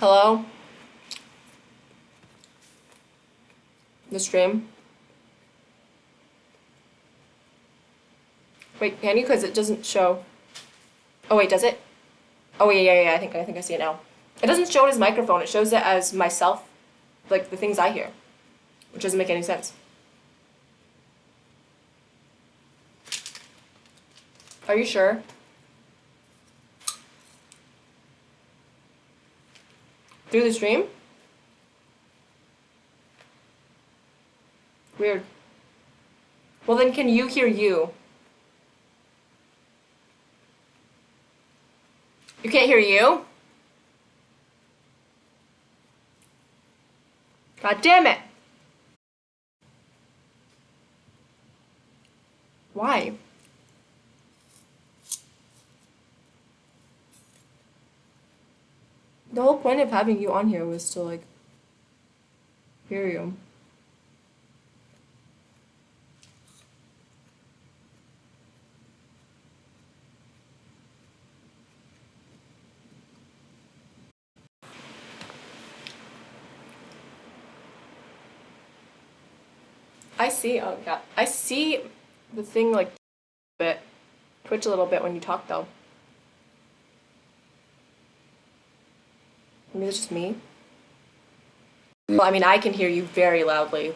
Hello? The stream? Wait, can you? Because it doesn't show. Oh wait, does it? Oh yeah. I think I see it now. It doesn't show it as microphone. It shows it as myself, like the things I hear, which doesn't make any sense. Are you sure? Through the stream? Weird. Well then, can you hear you? You can't hear you? God damn it! Why? The whole point of having you on here was to, like, hear you. I see, oh god. I see the thing, like, a bit. Twitch a little bit when you talk, though. Maybe it's just me. Well, I mean, I can hear you very loudly.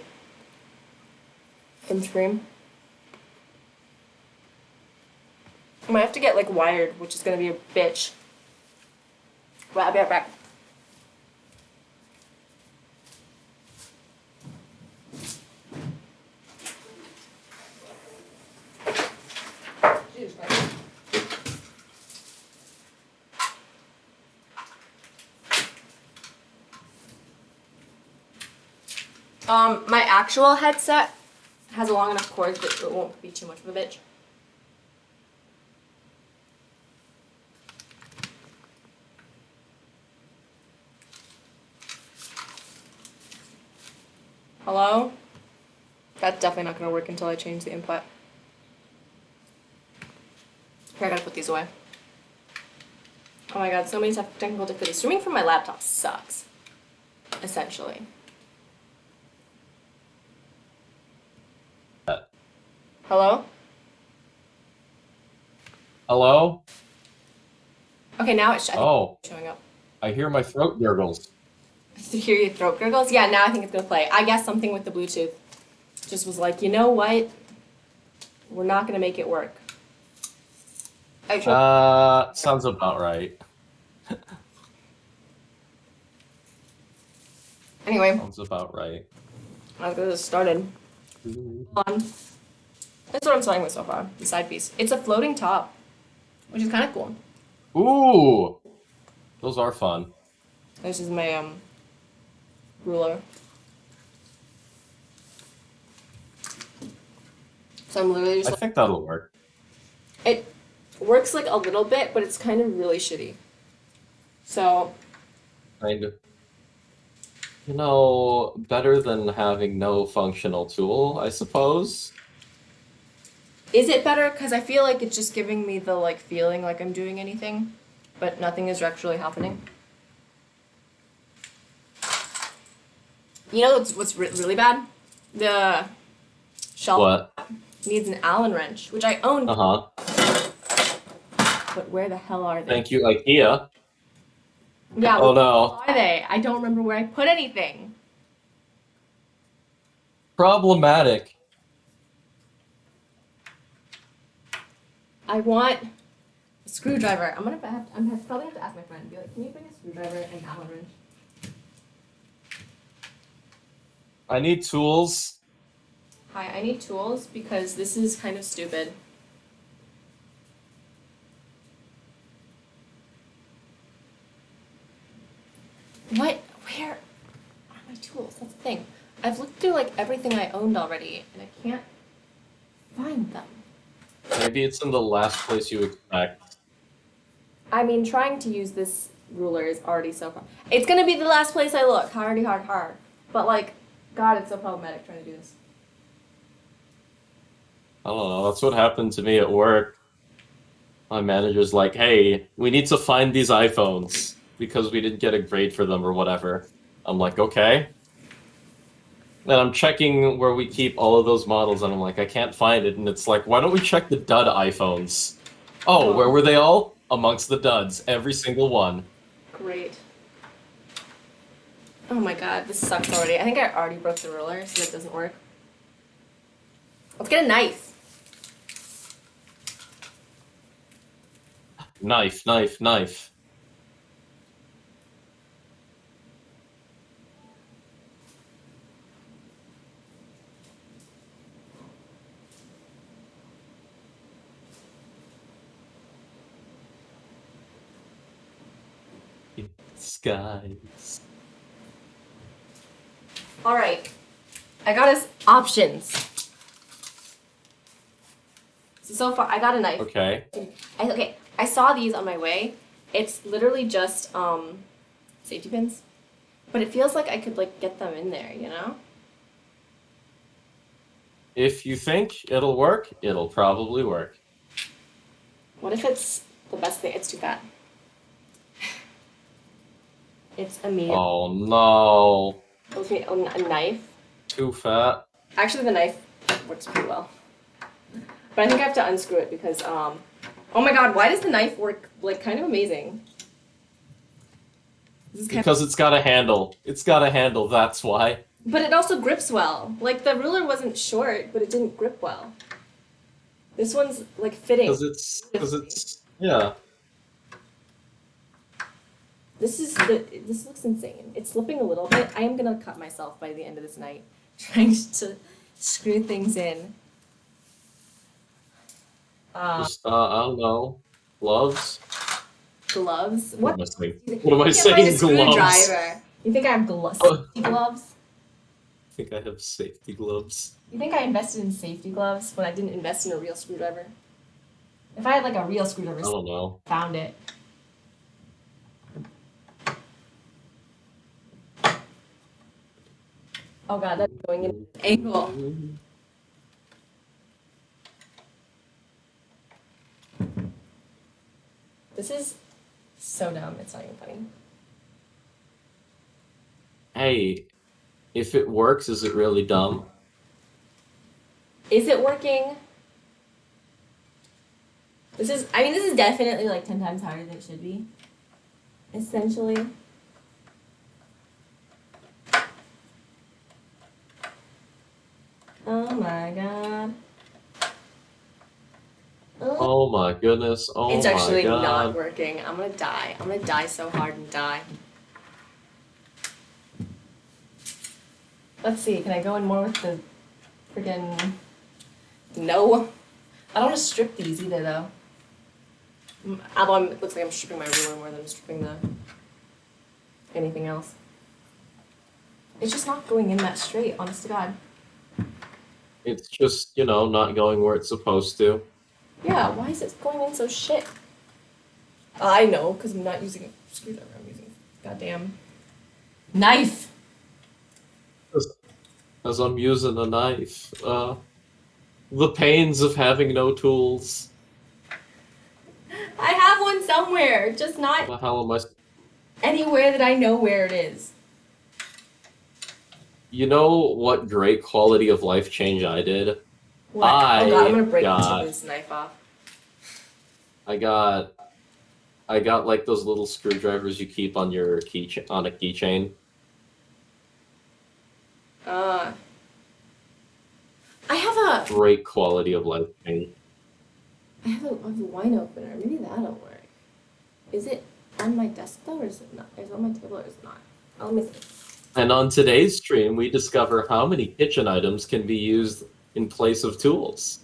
In stream. I might have to get, like, wired, which is gonna be a bitch. But I'll be right back. Jesus Christ. My actual headset has a long enough cord that it won't be too much of a bitch. Hello? That's definitely not gonna work until I change the input. Here, I gotta put these away. Oh my god, so many technical difficulties. Streaming from my laptop sucks. Essentially. Hello? Hello? Okay, now it's Oh, showing up. I hear my throat gurgles. To hear your throat gurgles? Yeah, now I think it's gonna play. I guess something with the Bluetooth just was like, you know what? We're not gonna make it work. Sounds about right. Anyway, Sounds about right. I'll get this started. That's what I'm starting with so far, the side piece. It's a floating top, which is kind of cool. Ooh! Those are fun. This is my, ruler. So I'm literally just I think that'll work. it works like a little bit, but it's kind of really shitty. So, Kind of. You know, better than having no functional tool, I suppose. is it better? Because I feel like it's just giving me the, like, feeling like I'm doing anything, but nothing is actually happening. You know what's really bad? The shelf What? needs an Allen wrench, which I own, Uh-huh. but where the hell are they? Thank you, IKEA. Yeah, Oh where no. are they? I don't remember where I put anything. Problematic. I want a screwdriver. I'm probably have to ask my friend. Be like, can you bring a screwdriver and Allen wrench? I need tools. Hi, I need tools because this is kind of stupid. What? Where are my tools? That's the thing. I've looked through like everything I owned already, and I can't find them. Maybe it's in the last place you expect. I mean, trying to use this ruler is already so far. It's gonna be the last place I look. Hardy hard. But like, God, it's so problematic trying to do this. I don't know, that's what happened to me at work. My manager's like, hey, we need to find these iPhones. because we didn't get a grade for them or whatever. I'm like, okay. And I'm checking where we keep all of those models, and I'm like, I can't find it. And it's like, why don't we check the dud iPhones? Oh, where were they all? Amongst the duds, every single one. Great. Oh my god, this sucks already. I think I already broke the ruler, so that doesn't work. Let's get a knife. Knife, knife, knife. Skies. Alright. I got us options. So far, I got a knife. Okay. Okay, I saw these on my way. It's literally just safety pins, but it feels like I could like get them in there, you know? If you think it'll work, it'll probably work. What if it's the best thing? It's too fat. It's a medium. Oh no. A knife. Too fat. Actually, the knife works pretty well. But I think I have to unscrew it because oh my god, why does the knife work like kind of amazing? This is kind Because it's got a handle. It's got a handle, that's why. But it also grips well. Like the ruler wasn't short, but it didn't grip well. This one's like fitting. Because it's, yeah. This looks insane. It's slipping a little bit. I am gonna cut myself by the end of this night, trying to screw things in. Just, I don't know. Gloves? Gloves? What What? am I saying? What am I You can't find a saying? Gloves. screwdriver. You think I have safety gloves? I think I have safety gloves. You think I invested in safety gloves when I didn't invest in a real screwdriver? If I had like a real screwdriver, I don't know. found it. Oh god, that's going in an angle. This is so dumb, it's not even funny. Hey, if it works, is it really dumb? Is it working? This is definitely like 10 times harder than it should be. Essentially. Oh my god. Oh my goodness. Oh It's my actually god. not working. I'm gonna die. I'm gonna die so hard and die. Let's see, can I go in more with the friggin'... No. I don't want to strip these either, though. Although it looks like I'm stripping my ruler more than I'm stripping anything else. It's just not going in that straight, honest to God. It's just, not going where it's supposed to. Yeah, why is it going in so shit? I know, because I'm not using a screwdriver. I'm using a goddamn knife. As I'm using a knife. The pains of having no tools. I have one somewhere, just not The hell am I... anywhere that I know where it is. You know what great quality of life change I did? What? Oh god, I'm gonna break the tip got- of this knife off. I got like those little screwdrivers you keep on your on a keychain. I have Great quality of life change. a wine opener. Maybe that'll work. Is it on my desk though, or is it not? Is it on my table or is it not? Oh, let me see. And on today's stream, we discover how many kitchen items can be used in place of tools.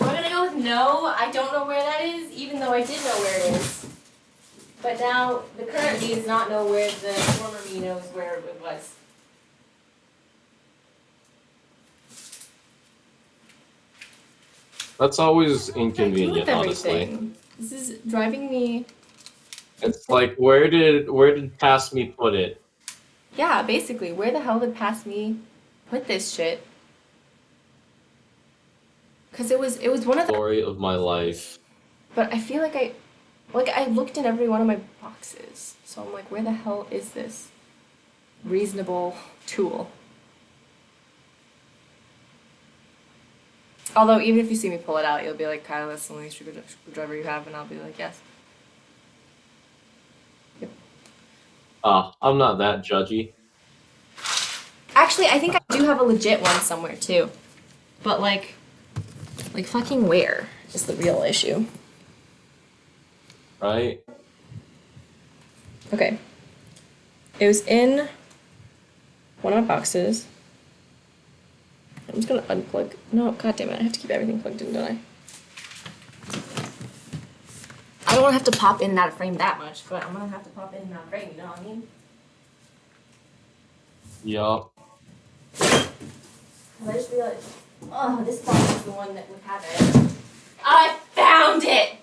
I'm gonna go with no. I don't know where that is, even though I did know where it is. But now the current me does not know where the former me knows where it was. That's always What did I do with inconvenient, honestly. everything? This is driving me. It's like, where did past me put it? Yeah, basically, where the hell did past me put this shit? Because it was one of the. Story of my life. But I feel like I looked in every one of my boxes, so I'm like, where the hell is this reasonable tool? Although even if you see me pull it out, you'll be like, Kyle, that's the only screwdriver you have, and I'll be like, yes. I'm not that judgy. Actually, I think I do have a legit one somewhere too, but like fucking where is the real issue? Right? Okay. It was in one of my boxes. I'm just gonna unplug. No, god damn it, I have to keep everything plugged in, don't I? I don't want to have to pop in and out of frame that much, but I'm gonna have to pop in and out of frame, you know what I mean? Yup. I just realized, oh, this box is the one that would have it. I found it!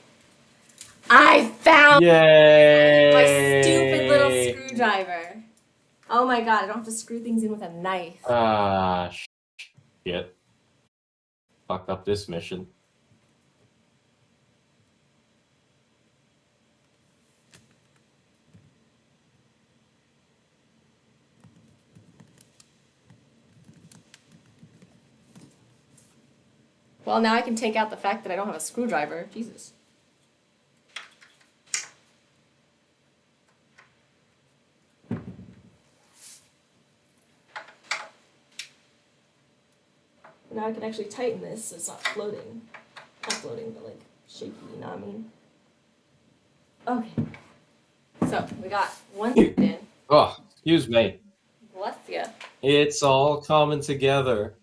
I found Yay! my stupid little screwdriver. Oh my god, I don't have to screw things in with a knife. Ah, shit. Fucked up this mission. Well, now I can take out the fact that I don't have a screwdriver. Jesus. Now I can actually tighten this so it's not floating. Not floating, but like shaky, you know what I mean? Okay. So, we got one in. Oh, excuse me. Bless ya. It's all coming together.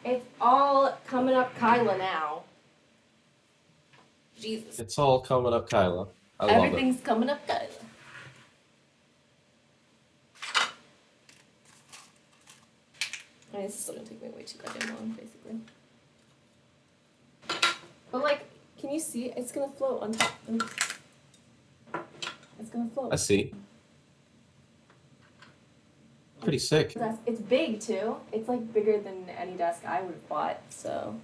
It's all coming up Kyla now. Jesus. It's all coming up, Kyla. I love it. Everything's coming up Kyla. I mean, it's still gonna take me way too goddamn long, basically. But like, can you see? It's gonna float on top. It's gonna float. I see. Pretty sick. It's big too. It's like bigger than any desk I would have bought. So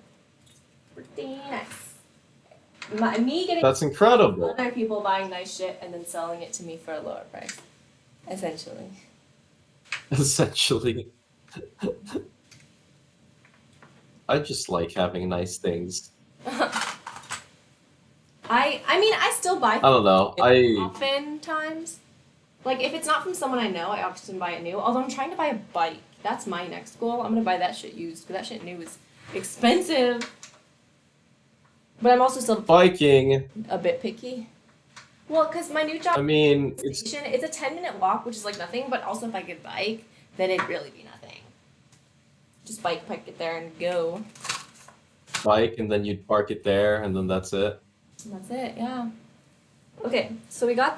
pretty nice. Me getting That's incredible. other people buying nice shit and then selling it to me for a lower price, essentially. Essentially. I just like having nice things. I mean, I still buy I don't know. oftentimes. Like, if it's not from someone I know, I often buy it new. Although I'm trying to buy a bike. That's my next goal. I'm gonna buy that shit used, because that shit new is expensive. But I'm also still Biking. a bit picky. Well, because my new job I mean, it's it's a 10-minute walk, which is like nothing, but also if I could bike, then it'd really be nothing. Just bike it there and go. bike, and then you'd park it there, and then that's it. And that's it, yeah. Okay, so we got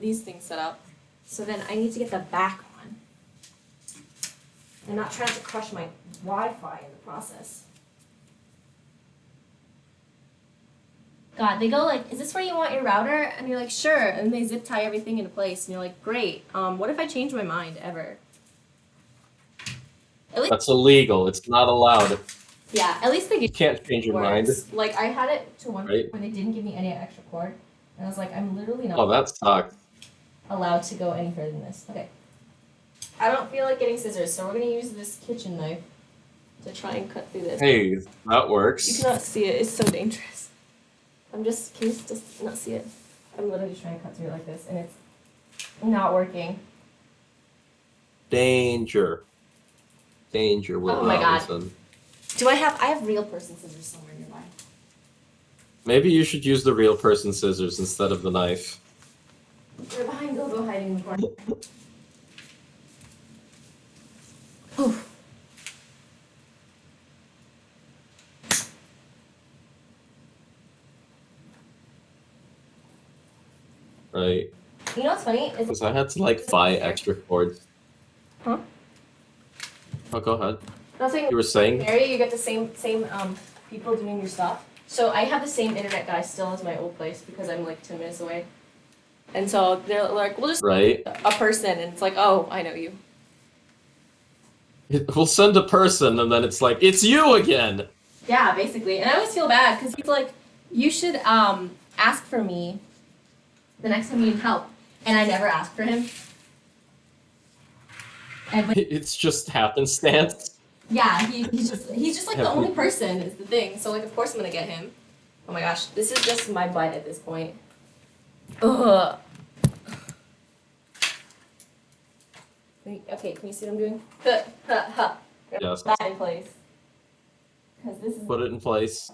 these things set up. So then I need to get the back one. I'm not trying to crush my Wi-Fi in the process. God, they go like, is this where you want your router? And you're like, sure. And they zip tie everything into place. And you're like, great. What if I change my mind ever? At least, That's illegal. It's not allowed. yeah, at least they You give can't change your mind. cords. Like, I had it to one Right. where they didn't give me any extra cord. And I was like, I'm literally not Oh, that sucks. allowed to go any further than this. Okay. I don't feel like getting scissors, so we're gonna use this kitchen knife to try and cut through this. Hey, that You works. cannot see it, it's so dangerous. Can you just not see it? I'm literally trying to cut through it like this, and it's not working. Danger. Danger, Will Oh my God. Robinson. I have real person scissors somewhere nearby. Maybe you should use the real person scissors instead of the knife. They're behind Gogo hiding in the corner. Oof. Right. You know what's funny? Is Because I had to like buy extra cords. Huh? Oh, go ahead. I was saying, You were saying? Mary, you get the same people doing your stuff. So I have the same internet guy still as my old place because I'm like 10 minutes away. And so they're like, we'll just Right? a person, and it's like, oh, I know you. We'll send a person, and then it's like, it's you again! Yeah, basically. And I always feel bad because he's like, you should ask for me the next time you need help. And I never ask for him. And but It's just happenstance. yeah, he's just like the Yeah, only person is the thing. So like of course I'm gonna get him. Oh my gosh, this is just my butt at this point. Ugh. Okay, can you see what I'm doing? Yes. That in place. Because this is. Put it in place.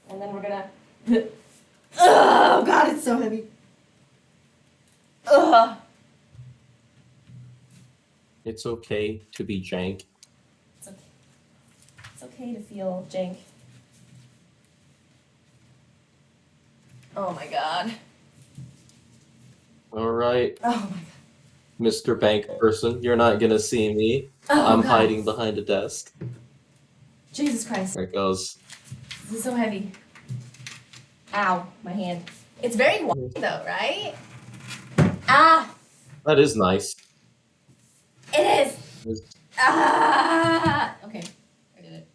And then we're gonna. Oh god, it's so heavy. Ugh. It's okay to be jank. It's okay. It's okay to feel jank. Oh my god. Alright, Oh my god. Mr. Bank person, you're not gonna see me. Oh, I'm God. hiding behind a desk. Jesus Christ. There it goes. This is so heavy. Ow, my hand. It's very wide though, right? Ah, That is nice. it is. Ah. Okay, I did it.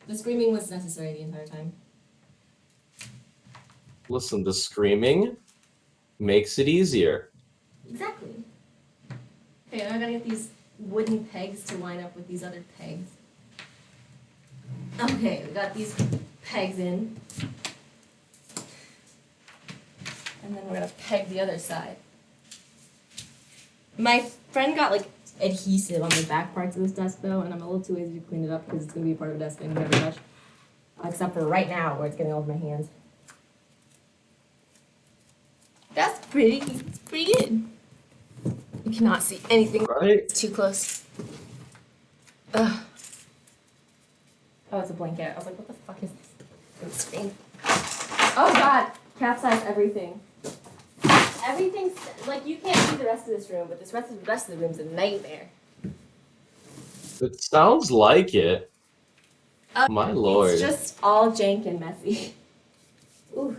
The screaming was necessary the entire time. Listen, the screaming makes it easier. Exactly. Okay, I'm gonna get these wooden pegs to line up with these other pegs. Okay, we got these pegs in. And then we're gonna peg the other side. My friend got like adhesive on the back parts of this desk though, and I'm a little too lazy to clean it up because it's gonna be a part of a desk I never touch. Except for right now where it's getting all over my hands. That's pretty, it's pretty good. You cannot see anything. Right? It's too close. Ugh. Oh, it's a blanket. I was like, what the fuck is this? It's screen. Oh god, capsize everything. Everything's like you can't see the rest of this room, but the rest of the room's a nightmare. It sounds like it. My lord. It's just all jank and messy. Ooh.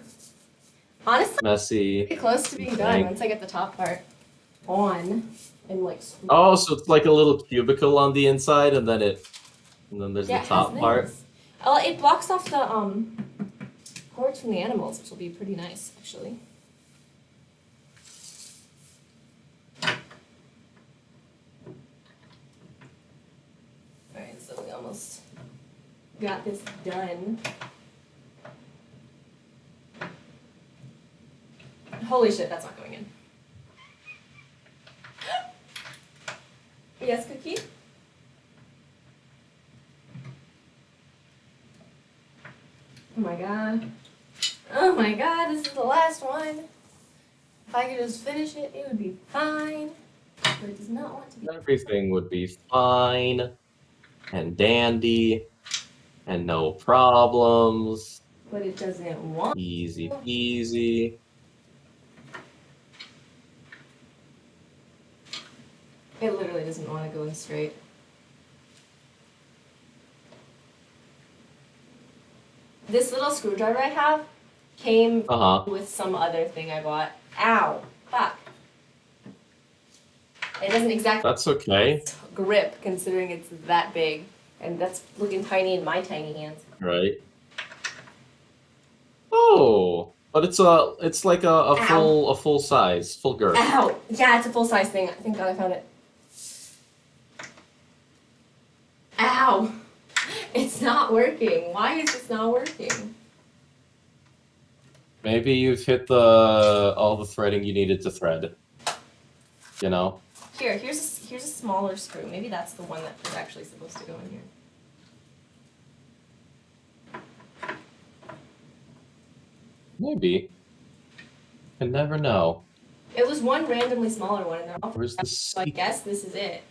Honestly, Messy. pretty close to being done Jank. once I get the top part on and like. Oh, so it's like a little cubicle on the inside, and then there's Yeah, the it top has part. this. Oh, it blocks off the porch from the animals, which will be pretty nice, actually. Alright, so we almost got this done. Holy shit, that's not going in. Yes, Cookie? Oh my god. Oh my god, this is the last one. If I could just finish it, it would be fine. But it does not want to be. Everything would be fine and dandy and no problems. But it doesn't want. Easy peasy. It literally doesn't want to go in straight. This little screwdriver I have came Uh-huh. with some other thing I bought. Ow. Fuck. It doesn't exactly That's okay. grip considering it's that big. And that's looking tiny in my tiny hands. Right. Oh, but it's like a full size, full girth. Ow! Yeah, it's a full size thing. Thank God I found it. Ow! It's not working. Why is this not working? Maybe you've hit all the threading you needed to thread. You know? Here's a smaller screw. Maybe that's the one that is actually supposed to go in here. Maybe. Can never know. It was one randomly smaller one, and they're all. Where's the So I guess this is it.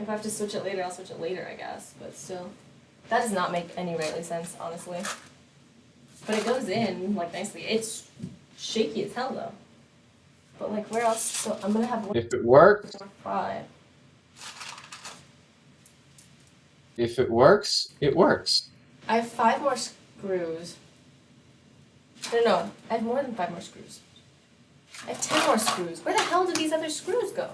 If I have to switch it later, I'll switch it later, I guess. But still, that does not make any rightly sense, honestly. But it goes in like nicely. It's shaky as hell though. But like, where else? So I'm gonna have one, If it works, 4, 5. if it works, it works. I have 5 more screws. No, I have more than 5 more screws. I have 10 more screws. Where the hell did these other screws go?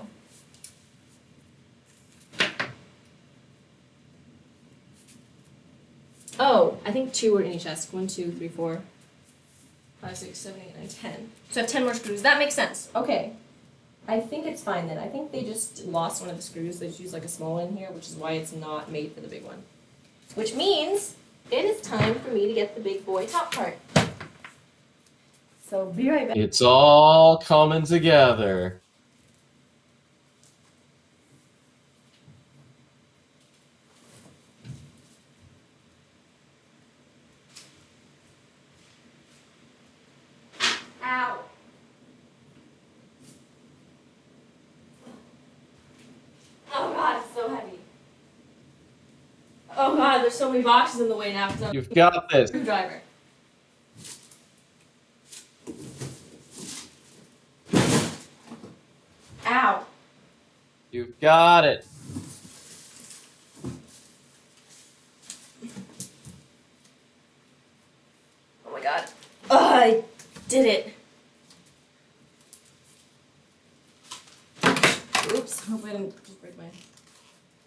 Oh, I think 2 were in each chest. 1, 2, 3, 4, 5, 6, 7, 8, 9, 10. So I have 10 more screws. That makes sense. Okay. I think it's fine then. I think they just lost one of the screws. They just used like a small one here, which is why it's not made for the big one. Which means it is time for me to get the big boy top part. So be right back. It's all coming together. Ow. Oh god, it's so heavy. Oh god, there's so many boxes in the way now. You've got this. Screwdriver. Ow. You've got it. Oh my god. I did it. Oops, hope I didn't just break my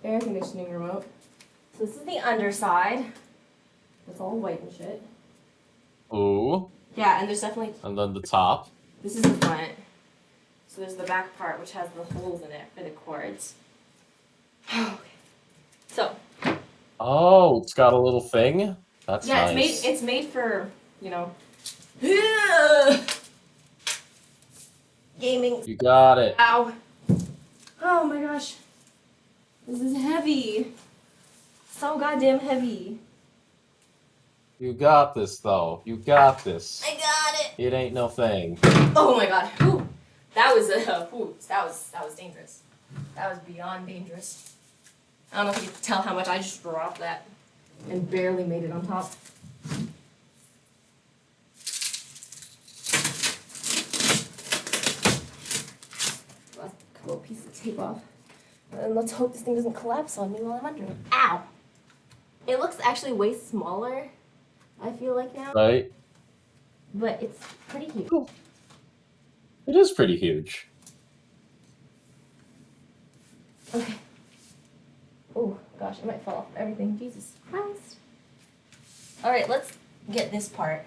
air conditioning remote. So this is the underside. It's all white and shit. Ooh. Yeah, and there's definitely, And then the top. this is the front. So there's the back part which has the holes in it for the cords. Okay. So, Oh, it's got a little thing. That's yeah, nice. it's made for, you know, gaming. You got it. Ow. Oh my gosh. This is heavy. So goddamn heavy. You got this, though. You got this. I got it. It ain't no thing. Oh my god. Whew. That was that was dangerous. That was beyond dangerous. I don't know if you can tell how much I just dropped that and barely made it on top. Last couple pieces of tape off. And let's hope this thing doesn't collapse on me while I'm under it. Ow! It looks actually way smaller, I feel like now, Right? but it's pretty huge. It is pretty huge. Okay. Oh gosh, I might fall off everything. Jesus Christ. Alright, let's get this part.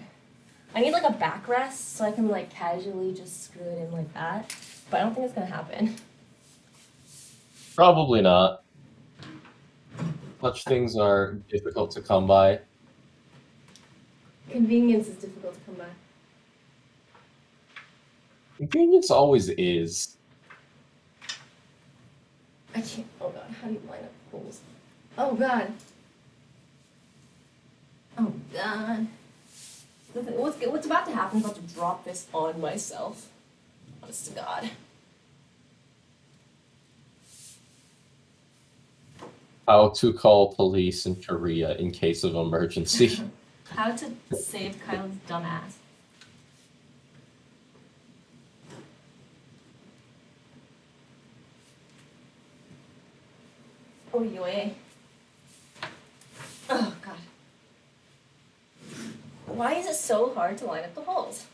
I need like a backrest so I can like casually just screw it in like that. But I don't think it's gonna happen. Probably not. Such things are difficult to come by. Convenience is difficult to come by. Convenience always is. I can't. Oh god, how do you line up holes? Oh god. Oh god. What's about to happen is I'm about to drop this on myself. Honest to God. How to call police in Korea in case of emergency. How to save Kyle's dumbass. Oh, yoy. Oh, God. Why is it so hard to line up the holes?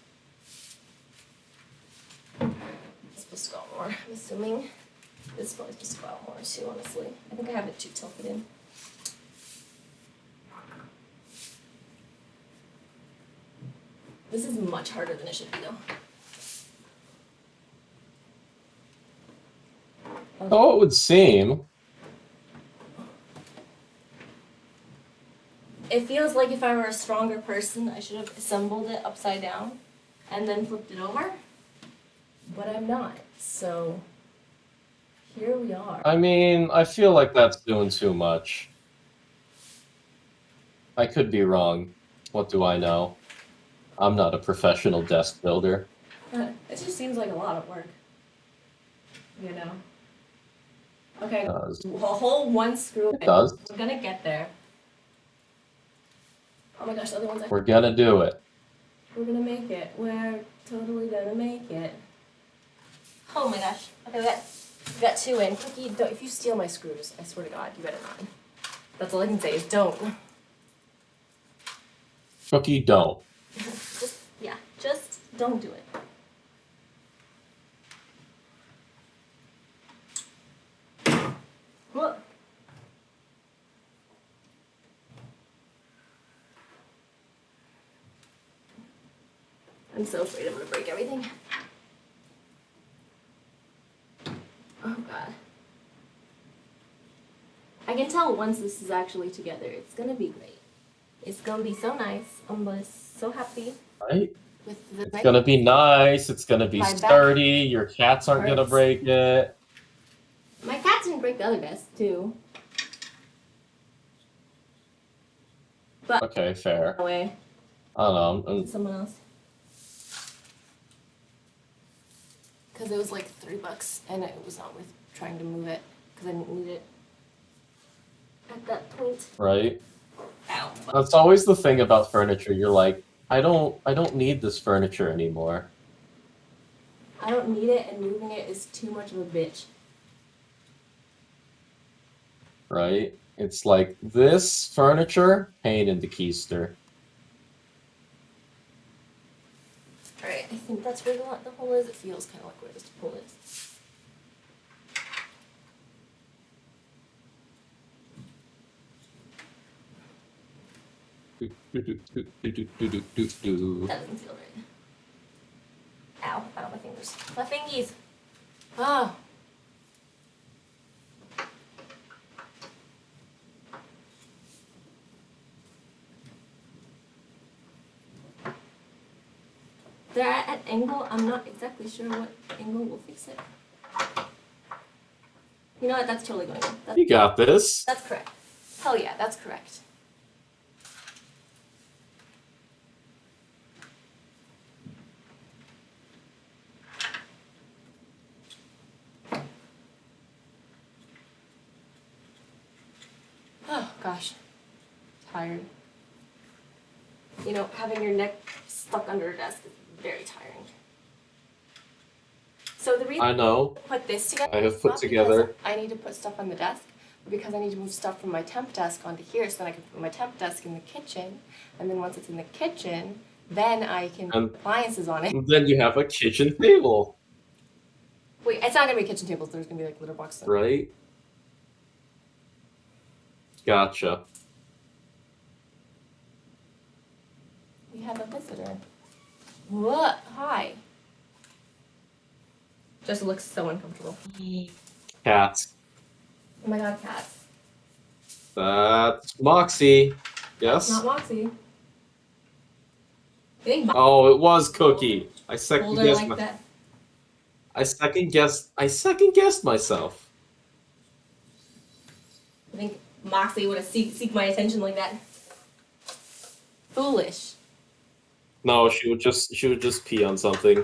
It's supposed to go out more, I'm assuming. This is probably supposed to go out more, too, honestly. I think I have it too tilted in. This is much harder than it should be, though. Oh, it would seem. It feels like if I were a stronger person, I should have assembled it upside down and then flipped it over. But I'm not, so here we are. I mean, I feel like that's doing too much. I could be wrong. What do I know? I'm not a professional desk builder. It just seems like a lot of work. You know? Okay, It does. a whole one screw. It does. We're gonna get there. Oh my gosh, the other ones We're gonna do it. We're gonna make it. We're totally gonna make it. Oh my gosh. Okay, we got two in. Cookie, don't, if you steal my screws, I swear to God, you better not. That's all I can say is don't. Cookie, don't. Just don't do it. What? I'm so afraid I'm gonna break everything. Oh God. I can tell once this is actually together, it's gonna be great. It's gonna be so nice. I'm just so happy Right? with the It's gonna be nice. It's gonna be My back sturdy. Your cats aren't gonna hurts. break it. My cat didn't break the other desk too. But Okay, fair. away I don't know. to someone else. Because it was like $3 and it was not worth trying to move it because I didn't need it at that point. Right? Ow. That's always the thing about furniture. You're like, I don't need this furniture anymore. I don't need it, and moving it is too much of a bitch. Right? It's like this furniture, pain in the keister. Alright, I think that's where the hole is. It feels kind of like where this hole is. That doesn't feel right. Ow, ow, my fingers. My fingies! Oh. They're at an angle. I'm not exactly sure what angle will fix it. You know what? That's totally going in. You got this. That's correct. Hell yeah, that's correct. Oh gosh, tired. You know, having your neck stuck under a desk is very tiring. So the reason I know. I put this together, I have put not together. because I need to put stuff on the desk, but because I need to move stuff from my temp desk onto here, so then I can put my temp desk in the kitchen, and then once it's in the kitchen, then I can put appliances on it. Then you have a kitchen table. Wait, it's not gonna be a kitchen table. So there's gonna be like litter boxes. Right? Gotcha. We have a visitor. What? Hi. Just looks so uncomfortable. Cats. Oh my God, cats. That's Moxie. That's Yes? not Moxie. You think Oh, it was Cookie. I second older guessed like that? I second guessed myself. I think Moxie would have seek my attention like that. Foolish. No, she would just pee on something.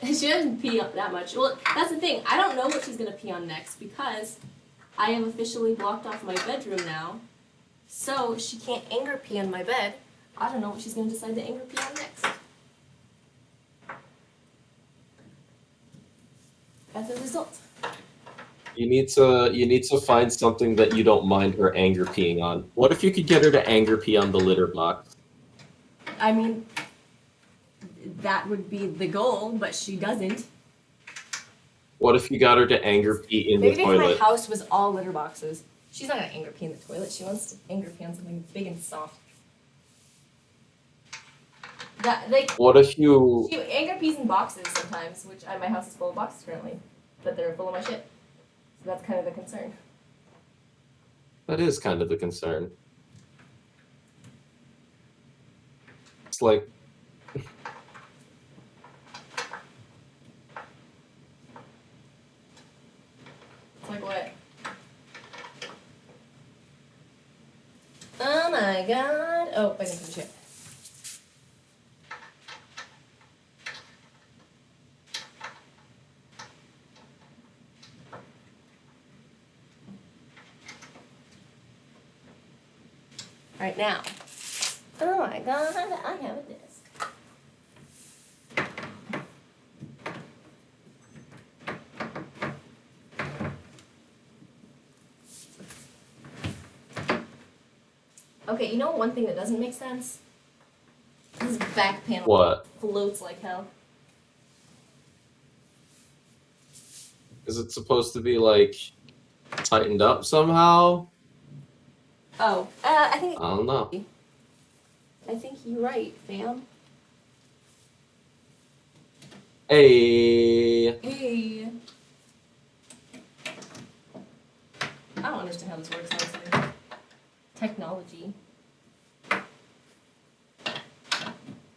She doesn't pee up that much. Well, that's the thing. I don't know what she's gonna pee on next because I have officially blocked off my bedroom now. So she can't anger pee on my bed. I don't know what she's gonna decide to anger pee on next. As a result. You need to find something that you don't mind her anger peeing on. What if you could get her to anger pee on the litter box? I mean, that would be the goal, but she doesn't. What if you got her to anger pee in the Maybe if my toilet? house was all litter boxes. She's not gonna anger pee in the toilet. She wants to anger pee on something big and soft. That like What if you she anger pees in boxes sometimes, which my house is full of boxes currently, but they're full of my shit. So that's kind of the concern. That is kind of the concern. It's like It's like what? Oh my God! Oh, I didn't finish it. Right now. Oh my God! I have a disc. you know one thing that doesn't make sense? This back panel What? floats like hell. Is it supposed to be like tightened up somehow? Oh, I think I don't know. you're right, fam. Hey. Hey. I don't understand how this works, honestly. Technology.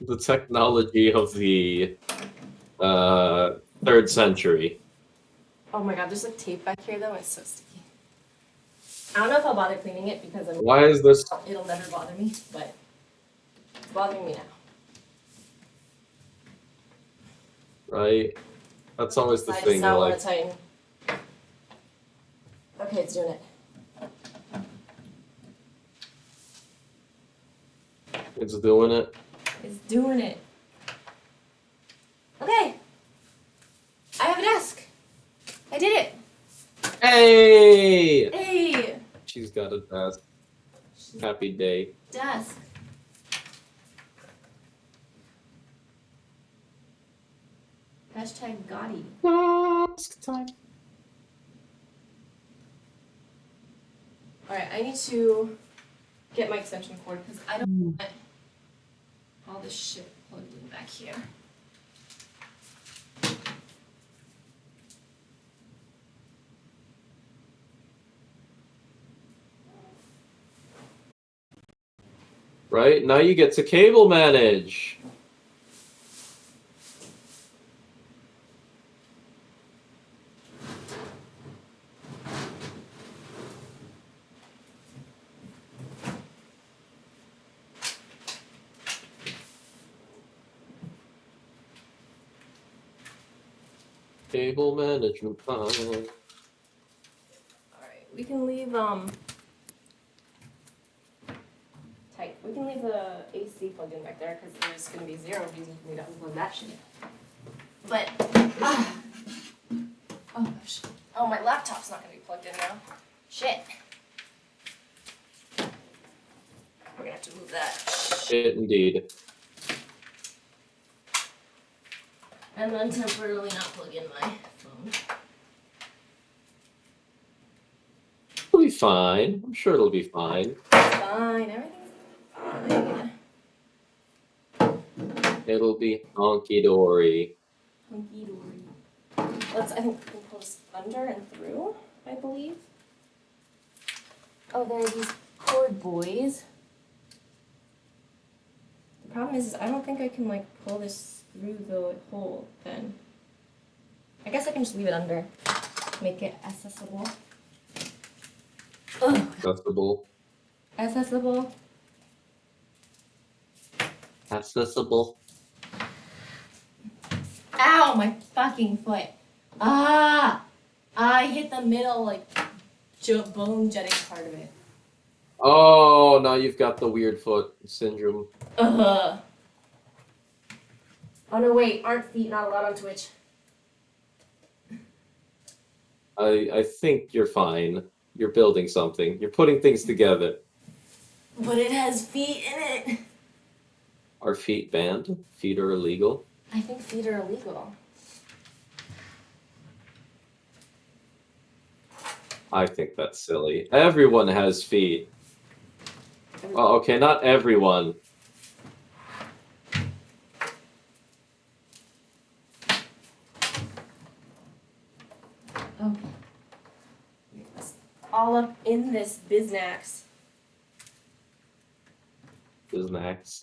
The technology of the 3rd century. Oh my god, there's like tape back here though, it's so sticky. I don't know if I'll bother cleaning it because Why is this? it'll never bother me, but it's bothering me now. Right? That's always the I thing. does not You're want like, to tighten. Okay, it's doing it. it's doing it. It's doing it. Okay. I have a desk. I did it. Hey! Hey. She's got a desk. Happy day. Desk. Hashtag Gotti. Desk time. Alright, I need to get my extension cord because I don't want all this shit plugged in back here. Right? Now you get to cable manage. Cable management file. Alright, we can leave tight. We can leave the AC plugged in back there because there's gonna be zero reason for me to unplug that shit. But oh gosh. Oh, my laptop's not gonna be plugged in now. Shit. We're gonna have to move that. Shit, indeed. And then temporarily not plug in my phone. It'll be fine. I'm sure it'll be fine. Fine, everything's fine. It'll be honky dory. Hunky dory. I think we can pull this under and through, I believe. Oh, there are these cord boys. The problem is I don't think I can like pull this through the hole then. I guess I can just leave it under. Make it accessible. Ugh. Accessible. Accessible. Accessible. Ow, my fucking foot. Ah! I hit the middle, like, bone jetting part of it. Oh, now you've got the weird foot syndrome. Ugh. Oh no, wait, aren't feet not allowed on Twitch? I think you're fine. You're building something. You're putting things together. But it has feet in it. Are feet banned? Feet are illegal? I think feet are illegal. I think that's silly. Everyone has feet. Oh, okay, not everyone. Okay. All up in this biznax. Biznax.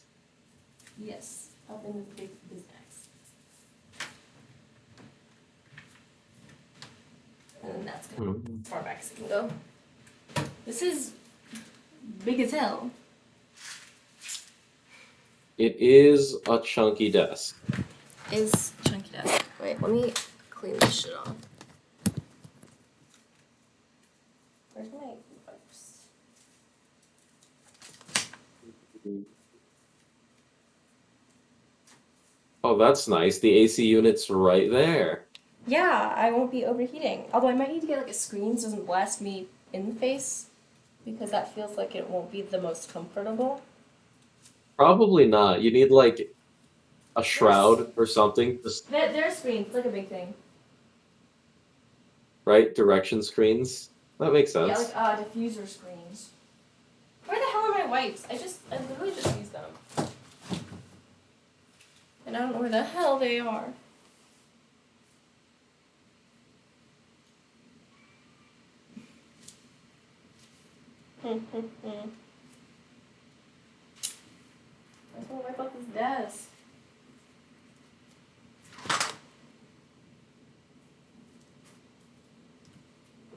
Yes, up in this big biznax. And then that's gonna be as far back as it can go. This is big as hell. It is a chunky desk. Is chunky desk. Wait, let me clean this shit off. Where's my wipes? Oh, that's nice. The AC unit's right there. Yeah, I won't be overheating. Although I might need to get like a screen so it doesn't blast me in the face. because that feels like it won't be the most comfortable. Probably not. You need like a shroud or something. Just Their screen, it's like a big thing. right direction screens. That makes Yeah, sense. like diffuser screens. Where the hell are my wipes? I literally just used them. And I don't know where the hell they are. I just want to wipe up this desk.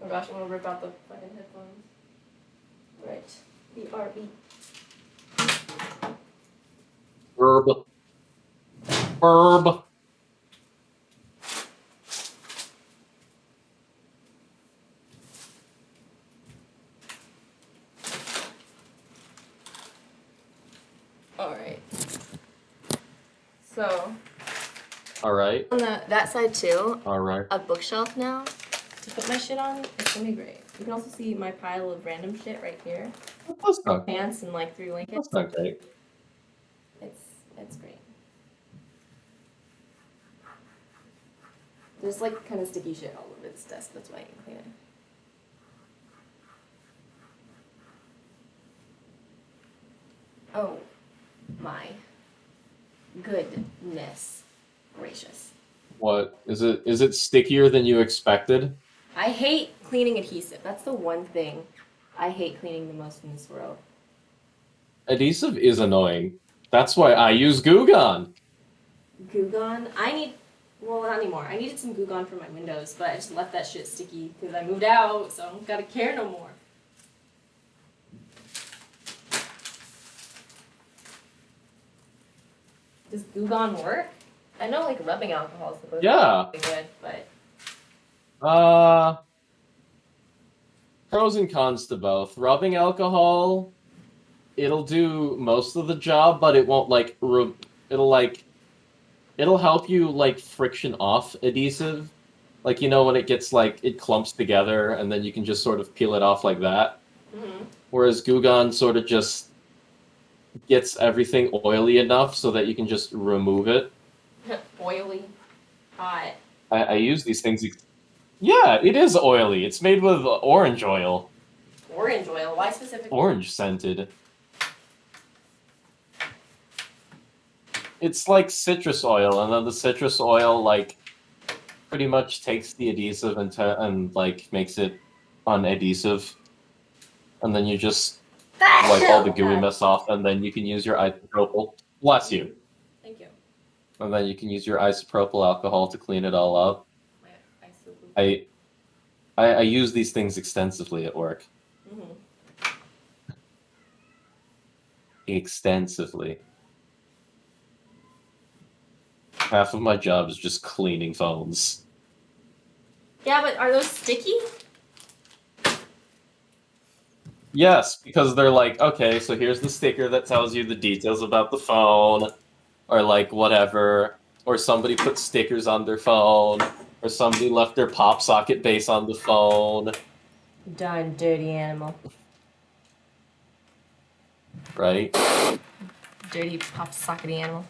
Oh gosh, I'm gonna rip out the fucking headphones. Right. BRB. Verb. Verb. Alright. So, All right. on that side too, All right. a bookshelf now to put my shit on. It's gonna be great. You can also see my pile of random shit right here. That's not. Pants and like 3 blankets. That's not great. It's great. There's like kind of sticky shit all over this desk. That's why I can clean it. Oh my goodness gracious. What is it? Is it stickier than you expected? I hate cleaning adhesive. That's the one thing I hate cleaning the most in this world. Adhesive is annoying. That's why I use Goo Gone. Goo Gone? Well, not anymore. I needed some Goo Gone for my windows, but I just left that shit sticky because I moved out, so I don't gotta care no more. Does Goo Gone work? I know like rubbing alcohol is supposed Yeah. to be good, but Pros and cons to both. Rubbing alcohol, it'll do most of the job, but it won't like it'll help you like friction off adhesive. Like you know when it gets like it clumps together and then you can just sort of peel it off like that. Whereas Goo Gone sort of just gets everything oily enough so that you can just remove it. oily, hot. I use these things. Yeah, it is oily. It's made with orange oil. Orange oil. Why specifically? Orange scented. It's like citrus oil, and then the citrus oil like pretty much takes the adhesive and like makes it unadhesive, and then you just wipe all the gooiness off, and then you can use your isopropyl. Bless you. Thank you. And then you can use your isopropyl alcohol to clean it all up. I use these things extensively at work. Extensively. Half of my job is just cleaning phones. Yeah, but are those sticky? Yes, because they're like, okay, so here's the sticker that tells you the details about the phone, or like whatever, or somebody put stickers on their phone, or somebody left their pop socket base on the phone. Darn dirty animal. Right? Dirty pop sockety animal.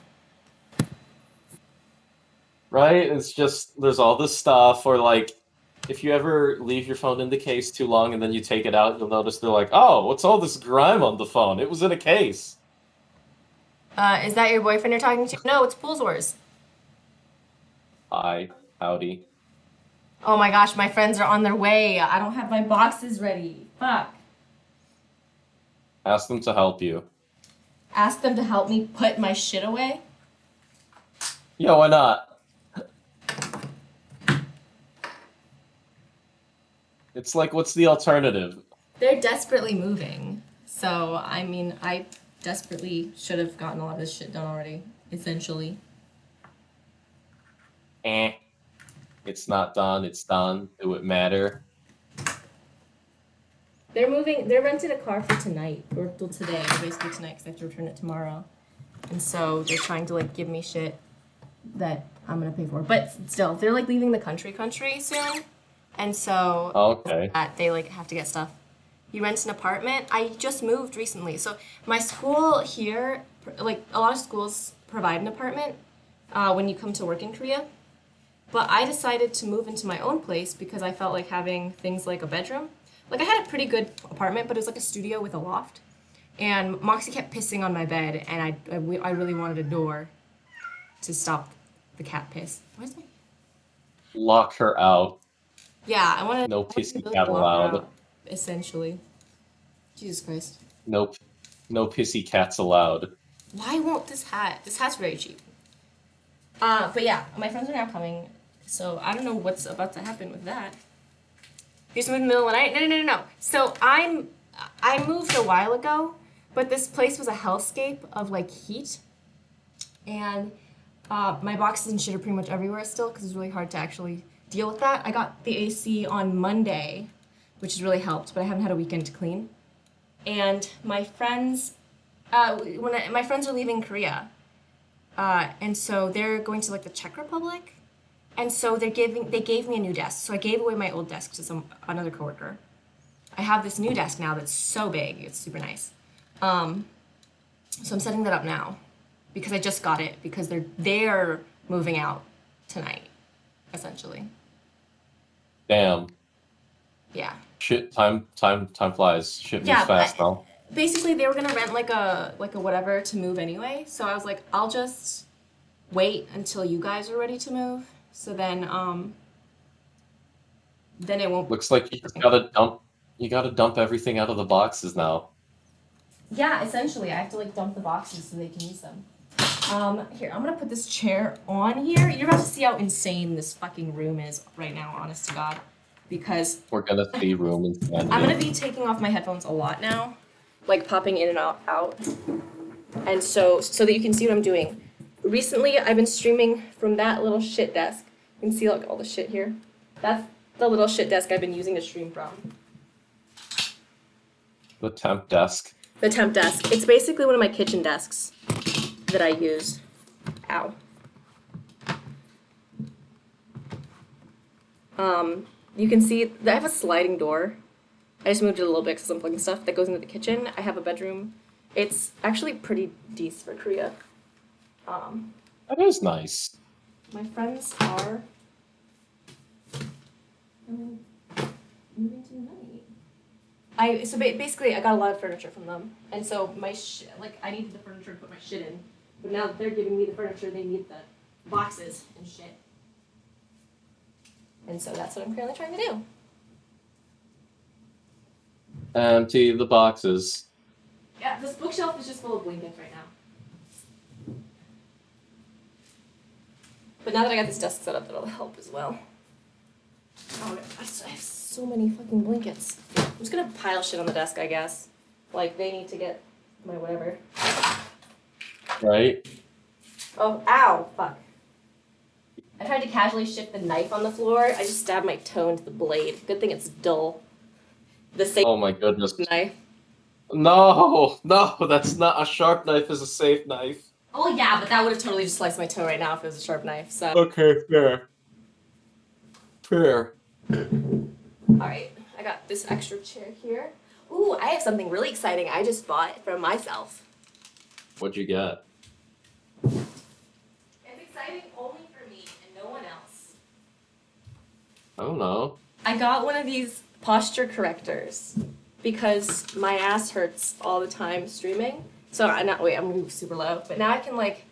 Right? It's just, there's all this stuff, or like, if you ever leave your phone in the case too long and then you take it out, you'll notice they're like, oh, what's all this grime on the phone? It was in a case. Is that your boyfriend you're talking to? No, it's Pools Wars. Hi, howdy. Oh my gosh, my friends are on their way. I don't have my boxes ready. Fuck. Ask them to help you. Ask them to help me put my shit away? Yeah, why not? It's like, what's the alternative? They're desperately moving. So, I mean, I desperately should have gotten a lot of this shit done already, essentially. It's not done, it's done. It would matter. They're moving, they're renting a car for tonight, or till today, basically tonight, because I have to return it tomorrow. And so they're trying to, like, give me shit that I'm gonna pay for. But still, they're, like, leaving the country soon. And so Okay. they, like, have to get stuff. he rents an apartment. I just moved recently, so my school here, like a lot of schools provide an apartment when you come to work in Korea. But I decided to move into my own place because I felt like having things like a bedroom. Like I had a pretty good apartment, but it was like a studio with a loft. And Moxie kept pissing on my bed, and I really wanted a door to stop the cat piss. Where's my? Lock her out. Yeah, I wanted No to pissy really cat lock her allowed. out, essentially. Jesus Christ. No, no pissy cats allowed. Why won't this hat? This hat's very cheap. But yeah, my friends are now coming, so I don't know what's about to happen with that. Here's something in the middle of the night. No. So I moved a while ago, but this place was a hellscape of like heat, and my boxes and shit are pretty much everywhere still because it's really hard to actually deal with that. I got the AC on Monday, which has really helped, but I haven't had a weekend to clean. And my friends, my friends are leaving Korea, and so they're going to like the Czech Republic, and so they gave me a new desk. So I gave away my old desk to another coworker. I have this new desk now that's so big, it's super nice. So I'm setting that up now because I just got it because they're moving out tonight, essentially. Damn. Yeah. Shit, time flies. Shit moves Yeah, fast now. basically they were gonna rent like a whatever to move anyway. So I was like, I'll just wait until you guys are ready to move. So then it won't. Looks like you just gotta dump everything out of the boxes now. Yeah, essentially, I have to like dump the boxes so they can use them. Here, I'm gonna put this chair on here. You're about to see how insane this fucking room is right now, honest to God. Because We're gonna see room and stand. I'm gonna be taking off my headphones a lot now, like popping in and out. And so that you can see what I'm doing. Recently, I've been streaming from that little shit desk. You can see like all the shit here. That's the little shit desk I've been using to stream from. The temp desk. The temp desk. It's basically one of my kitchen desks that I use. Ow. You can see that I have a sliding door. I just moved it a little bit because I'm plugging stuff that goes into the kitchen. I have a bedroom. It's actually pretty decent for Korea. That is nice. My friends are moving tonight. Basically I got a lot of furniture from them, and so I needed the furniture to put my shit in. But now that they're giving me the furniture, they need the boxes and shit. And so that's what I'm currently trying to do. Empty the boxes. Yeah, this bookshelf is just full of blankets right now. But now that I got this desk set up, that'll help as well. Oh, I have so many fucking blankets. I'm just gonna pile shit on the desk, I guess. Like, they need to get my whatever. Right? Oh, ow, fuck. I tried to casually shift the knife on the floor. I just stabbed my toe into the blade. Good thing it's dull. The safe Oh my goodness. knife. No, that's not a sharp knife. Is a safe knife. Oh yeah, but that would have totally just sliced my toe right now if it was a sharp knife. So. Okay, fair. Fair. Alright, I got this extra chair here. Ooh, I have something really exciting I just bought for myself. What'd you get? It's exciting only for me and no one else. I don't know. I got one of these posture correctors because my ass hurts all the time streaming. So I'm gonna move super low, but now I can like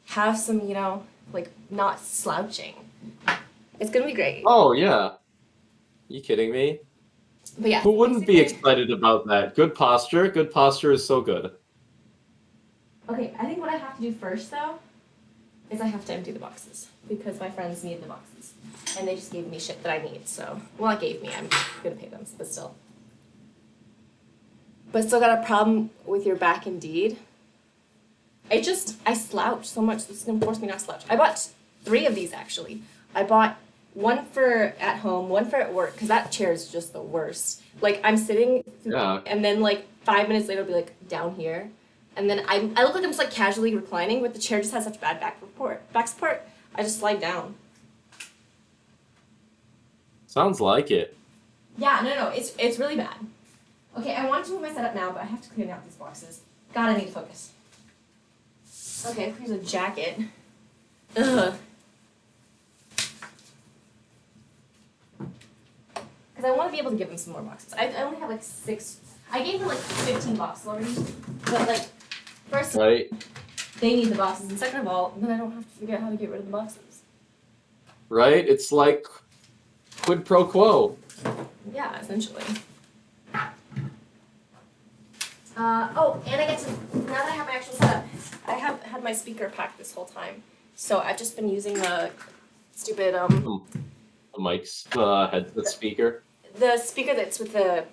have some, like not slouching. It's gonna be great. Oh yeah. You kidding me? But yeah. Who wouldn't be excited about that? Good posture. Good posture is so good. Okay, I think what I have to do first though is I have to empty the boxes because my friends need the boxes. And they just gave me shit that I need, so well not gave me, I'm gonna pay them, but still. But still got a problem with your back indeed. I slouch so much, this is gonna force me not to slouch. I bought 3 of these actually. I bought one for at home, one for at work, because that chair is just the worst. Like I'm sitting, and then like 5 minutes later I'll be like down here. And then I look like I'm just like casually reclining, but the chair just has such bad back support, I just slide down. Sounds like it. Yeah, no, it's really bad. Okay, I want to move my setup now, but I have to clean out these boxes. God, I need to focus. Okay, here's a jacket. Ugh. Because I want to be able to give them some more boxes. I only have like 6. I gave them like 15 boxes already. But like, first of all, Right? they need the boxes, and second of all, then I don't have to figure out how to get rid of the boxes. Right? It's like quid pro quo. Yeah, essentially. Oh, and I get to, now that I have my actual setup, I have had my speaker packed this whole time. So I've just been using the stupid, The mic's headset speaker. the speaker that's with the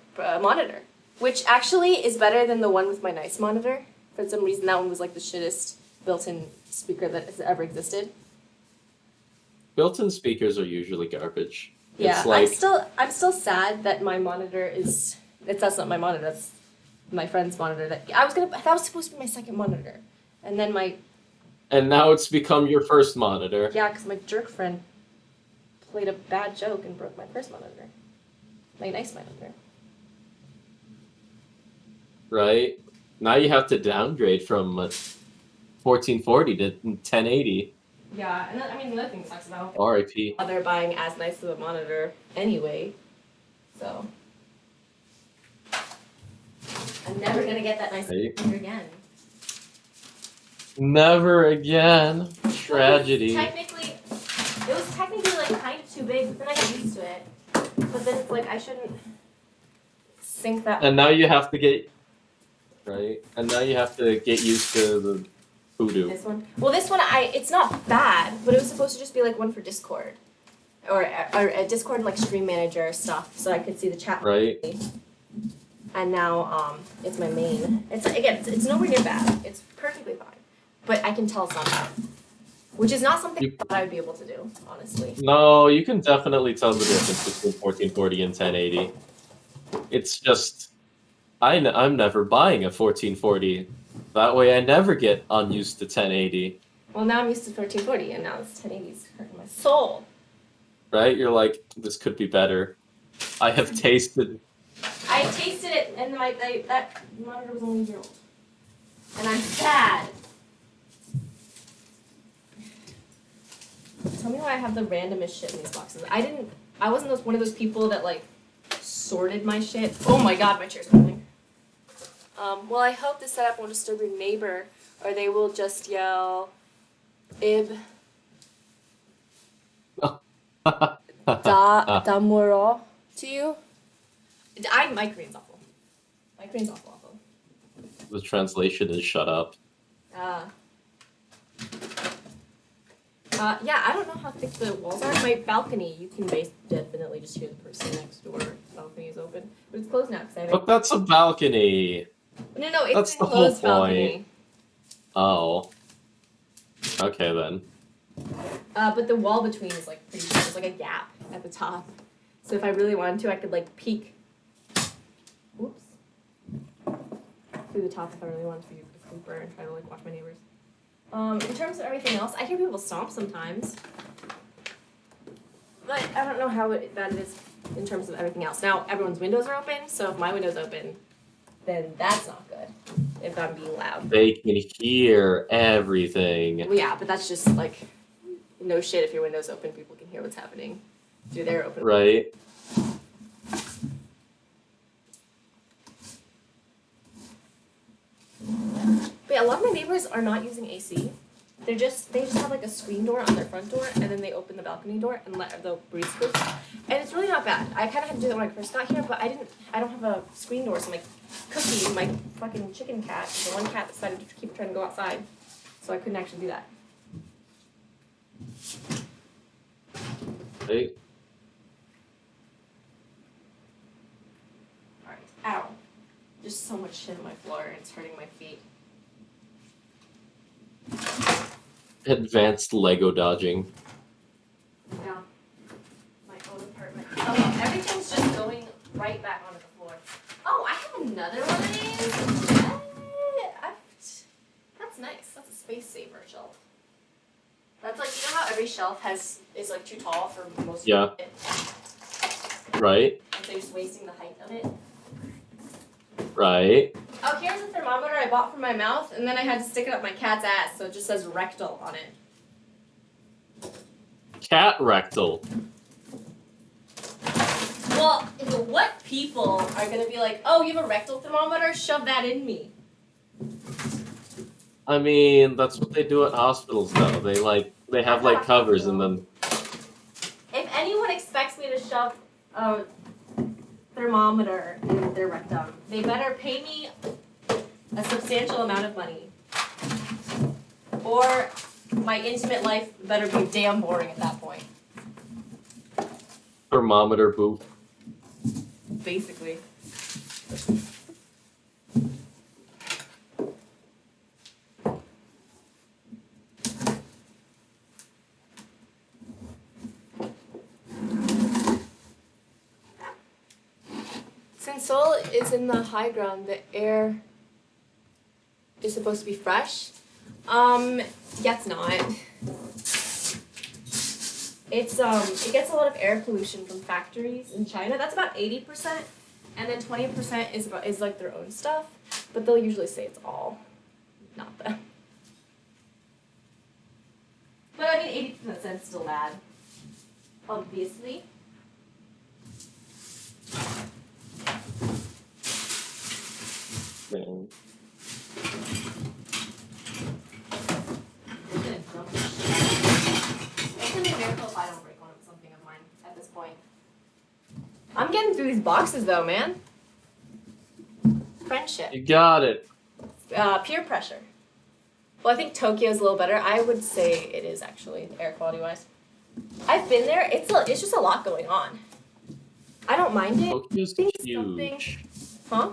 monitor, which actually is better than the one with my nice monitor. For some reason, that one was like the shittest built-in speaker that has ever existed. Built-in speakers are usually garbage. Yeah, It's like I'm still sad that my monitor is, that's not my monitor, that's my friend's monitor that that was supposed to be my second monitor. And then and now it's become your first monitor. yeah, because my jerk friend played a bad joke and broke my first monitor. My nice monitor. Right? Now you have to downgrade from 1440 to 1080. Yeah, and I mean, the other thing that sucks is I don't RIP. bother buying as nice of a monitor anyway. So I'm never gonna get that nice Right. monitor again. Never again. Tragedy. It was technically like kind of too big, but then I got used to it. But then it's like I shouldn't sink that. And now you have to get right. And now you have to get used to the voodoo. This one. Well, this one it's not bad, but it was supposed to just be like one for Discord, or a Discord and like Stream Manager stuff, so I could see the chat. Right. And now it's my main. It's nowhere near bad. It's perfectly fine, but I can tell it's not bad, which is not something that I would be able to do, honestly. No, you can definitely tell the difference between 1440 and 1080. It's just I'm never buying a 1440. That way I never get unused to 1080. Well, now I'm used to 1440, and now this 1080's hurting my soul. Right? You're like, this could be better. I have tasted I tasted it, and that monitor was only a year old, and I'm sad. Tell me why I have the randomest shit in these boxes. I wasn't one of those people that like sorted my shit. Oh my god, my chair's moving. Well, I hope this setup won't disturb your neighbor, or they will just yell, "Ib da muro" to you. My Korean's awful. My Korean's awful. the translation is shut up. Yeah, I don't know how thick the walls are. My balcony, you can definitely just hear the person next door. Balcony is open, but it's closed now because I have But that's a balcony. No, it's That's a the whole closed balcony. Oh. Okay then. But the wall between is like pretty thin. There's like a gap at the top. So if I really wanted to, I could like peek. Whoops. Through the top if I really wanted to be a creeper and try to like watch my neighbors. In terms of everything else, I hear people stomp sometimes. But I don't know how bad it is in terms of everything else. Now, everyone's windows are open, so if my window's open, then that's not good. If I'm being loud. They can hear everything. Well, yeah, but that's just like, no shit, if your window's open, people can hear what's happening through their open. Right? But yeah, a lot of my neighbors are not using AC. They just have like a screen door on their front door, and then they open the balcony door and let the breeze through. And it's really not bad. I kind of had to do that when I first got here, but I don't have a screen door, so my Cookie, my fucking chicken cat, the one cat decided to keep trying to go outside, so I couldn't actually do that. Right? Alright. Ow. There's so much shit on my floor, and it's hurting my feet. Advanced Lego dodging. Yeah. My own apartment. Oh, everything's just going right back onto the floor. Oh, I have another one of these. That's nice. That's a space saver shelf. That's like, you know how every shelf is like too tall for most Yeah. of it? Right? And so you're just wasting the height of it. Right. Oh, here's a thermometer I bought for my mouth, and then I had to stick it up my cat's ass, so it just says rectal on it. Cat rectal. Well, what people are gonna be like, oh, you have a rectal thermometer? Shove that in me. I mean, that's what they do at hospitals, though. They have like covers, and then If anyone expects me to shove a thermometer in their rectum, they better pay me a substantial amount of money. Or my intimate life better be damn boring at that point. thermometer booth. Basically. Since Seoul is in the high ground, the air is supposed to be fresh. Yeah, it's not. It gets a lot of air pollution from factories in China. That's about 80%, and then 20% is like their own stuff. But they'll usually say it's all not them. But I mean, 80% is still bad. Obviously. Man. It's gonna be a miracle if I don't break something of mine at this point. I'm getting through these boxes though, man. Friendship. You got it. Peer pressure. Well, I think Tokyo's a little better. I would say it is actually, air quality wise. I've been there. It's just a lot going on. I don't mind it. Tokyo's I think huge. Huh?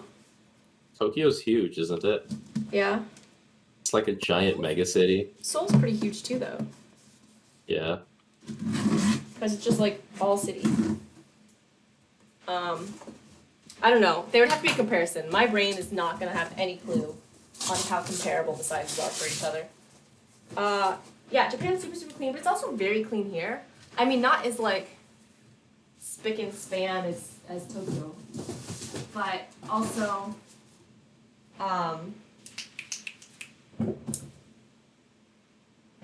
Tokyo's huge, isn't it? Yeah. It's like a giant megacity. Seoul's pretty huge too, though. Yeah. Because it's just like all cities. I don't know. There would have to be a comparison. My brain is not going to have any clue on how comparable the sizes are for each other. Yeah, Japan's super, super clean, but it's also very clean here. I mean, not as like spick and span as Tokyo, but also, I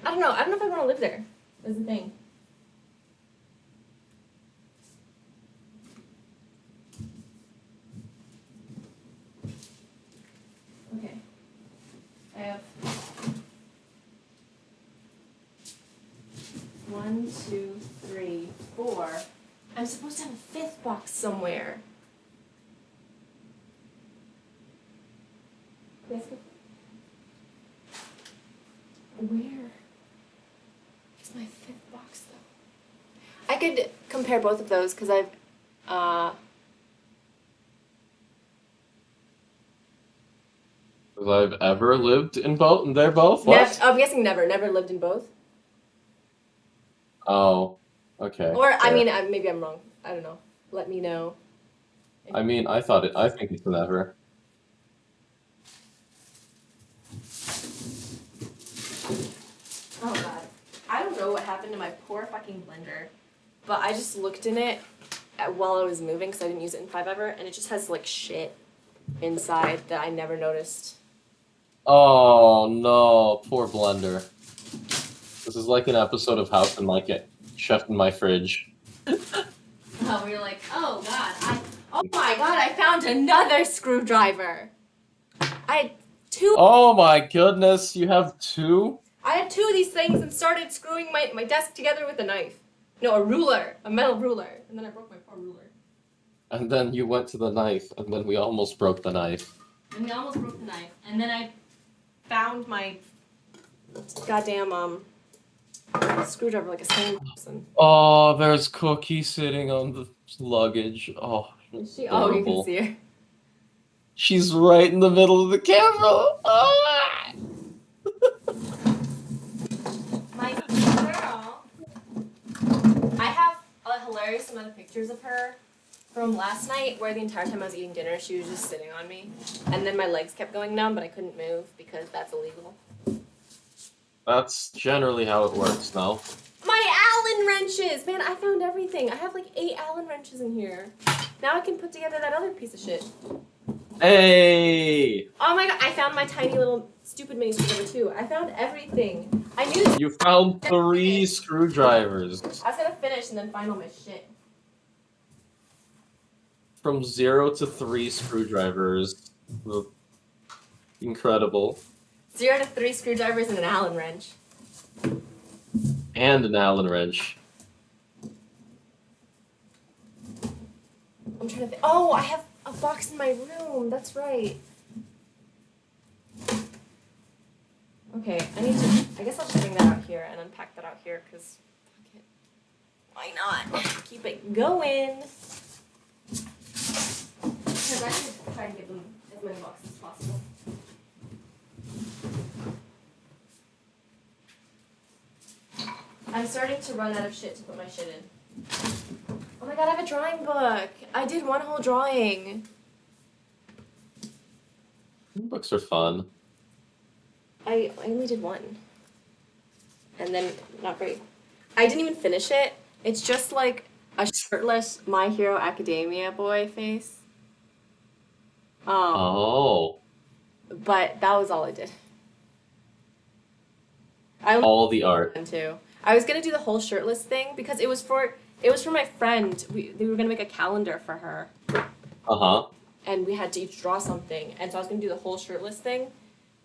don't know. I don't know if I want to live there. Is the thing. Okay. I have 1, 2, 3, 4. I'm supposed to have a fifth box somewhere. Yes. Where is my fifth box though? I could compare both of those because I've Because I've ever lived in both, and they're both? What? I'm guessing never lived in both. Oh, okay. Or I fair. mean, maybe I'm wrong. I don't know. Let me know. I mean, I think it's never. Oh god. I don't know what happened to my poor fucking blender, but I just looked in it while I was moving because I didn't use it in 5-ever, and it just has like shit inside that I never noticed. Oh no, poor blender. This is like an episode of House and Mike Chef in my fridge. Oh, we were like, oh god, oh my god, I found another screwdriver. I had two. Oh my goodness, you have two? I had two of these things and started screwing my desk together with a knife. No, a ruler, a metal ruler, and then I broke my poor ruler. And then you went to the knife, and then we almost broke the knife. And we almost broke the knife, and then I found my goddamn screwdriver like a sane person. Oh, there's Cookie sitting on the luggage. Oh, Is she? Oh, you can adorable. see her. She's right in the middle of the camera. Ah! My girl. I have a hilarious amount of pictures of her from last night where the entire time I was eating dinner, she was just sitting on me. And then my legs kept going numb, but I couldn't move because that's illegal. That's generally how it works, no? My Allen wrenches! Man, I found everything. I have like 8 Allen wrenches in here. Now I can put together that other piece of shit. Hey! Oh my god, I found my tiny little stupid mini screwdriver too. I found everything. I knew You found I was 3 gonna screwdrivers. finish and then find all my shit. From 0 to 3 screwdrivers. Incredible. 0 to 3 screwdrivers and an Allen wrench. And an Allen wrench. I'm trying to think. Oh, I have a box in my room. That's right. Okay, I guess I'll just bring that out here and unpack that out here because fuck it. Why not? Keep it going. Because I should try to give them as many boxes as possible. I'm starting to run out of shit to put my shit in. Oh my god, I have a drawing book. I did one whole drawing. Books are fun. I only did one. And then, not great. I didn't even finish it. It's just like a shirtless My Hero Academia boy face. Oh. But that was all I did. I only All the art. did one too. I was gonna do the whole shirtless thing because it was for my friend. They were gonna make a calendar for her, Uh-huh. and we had to each draw something. And so I was gonna do the whole shirtless thing.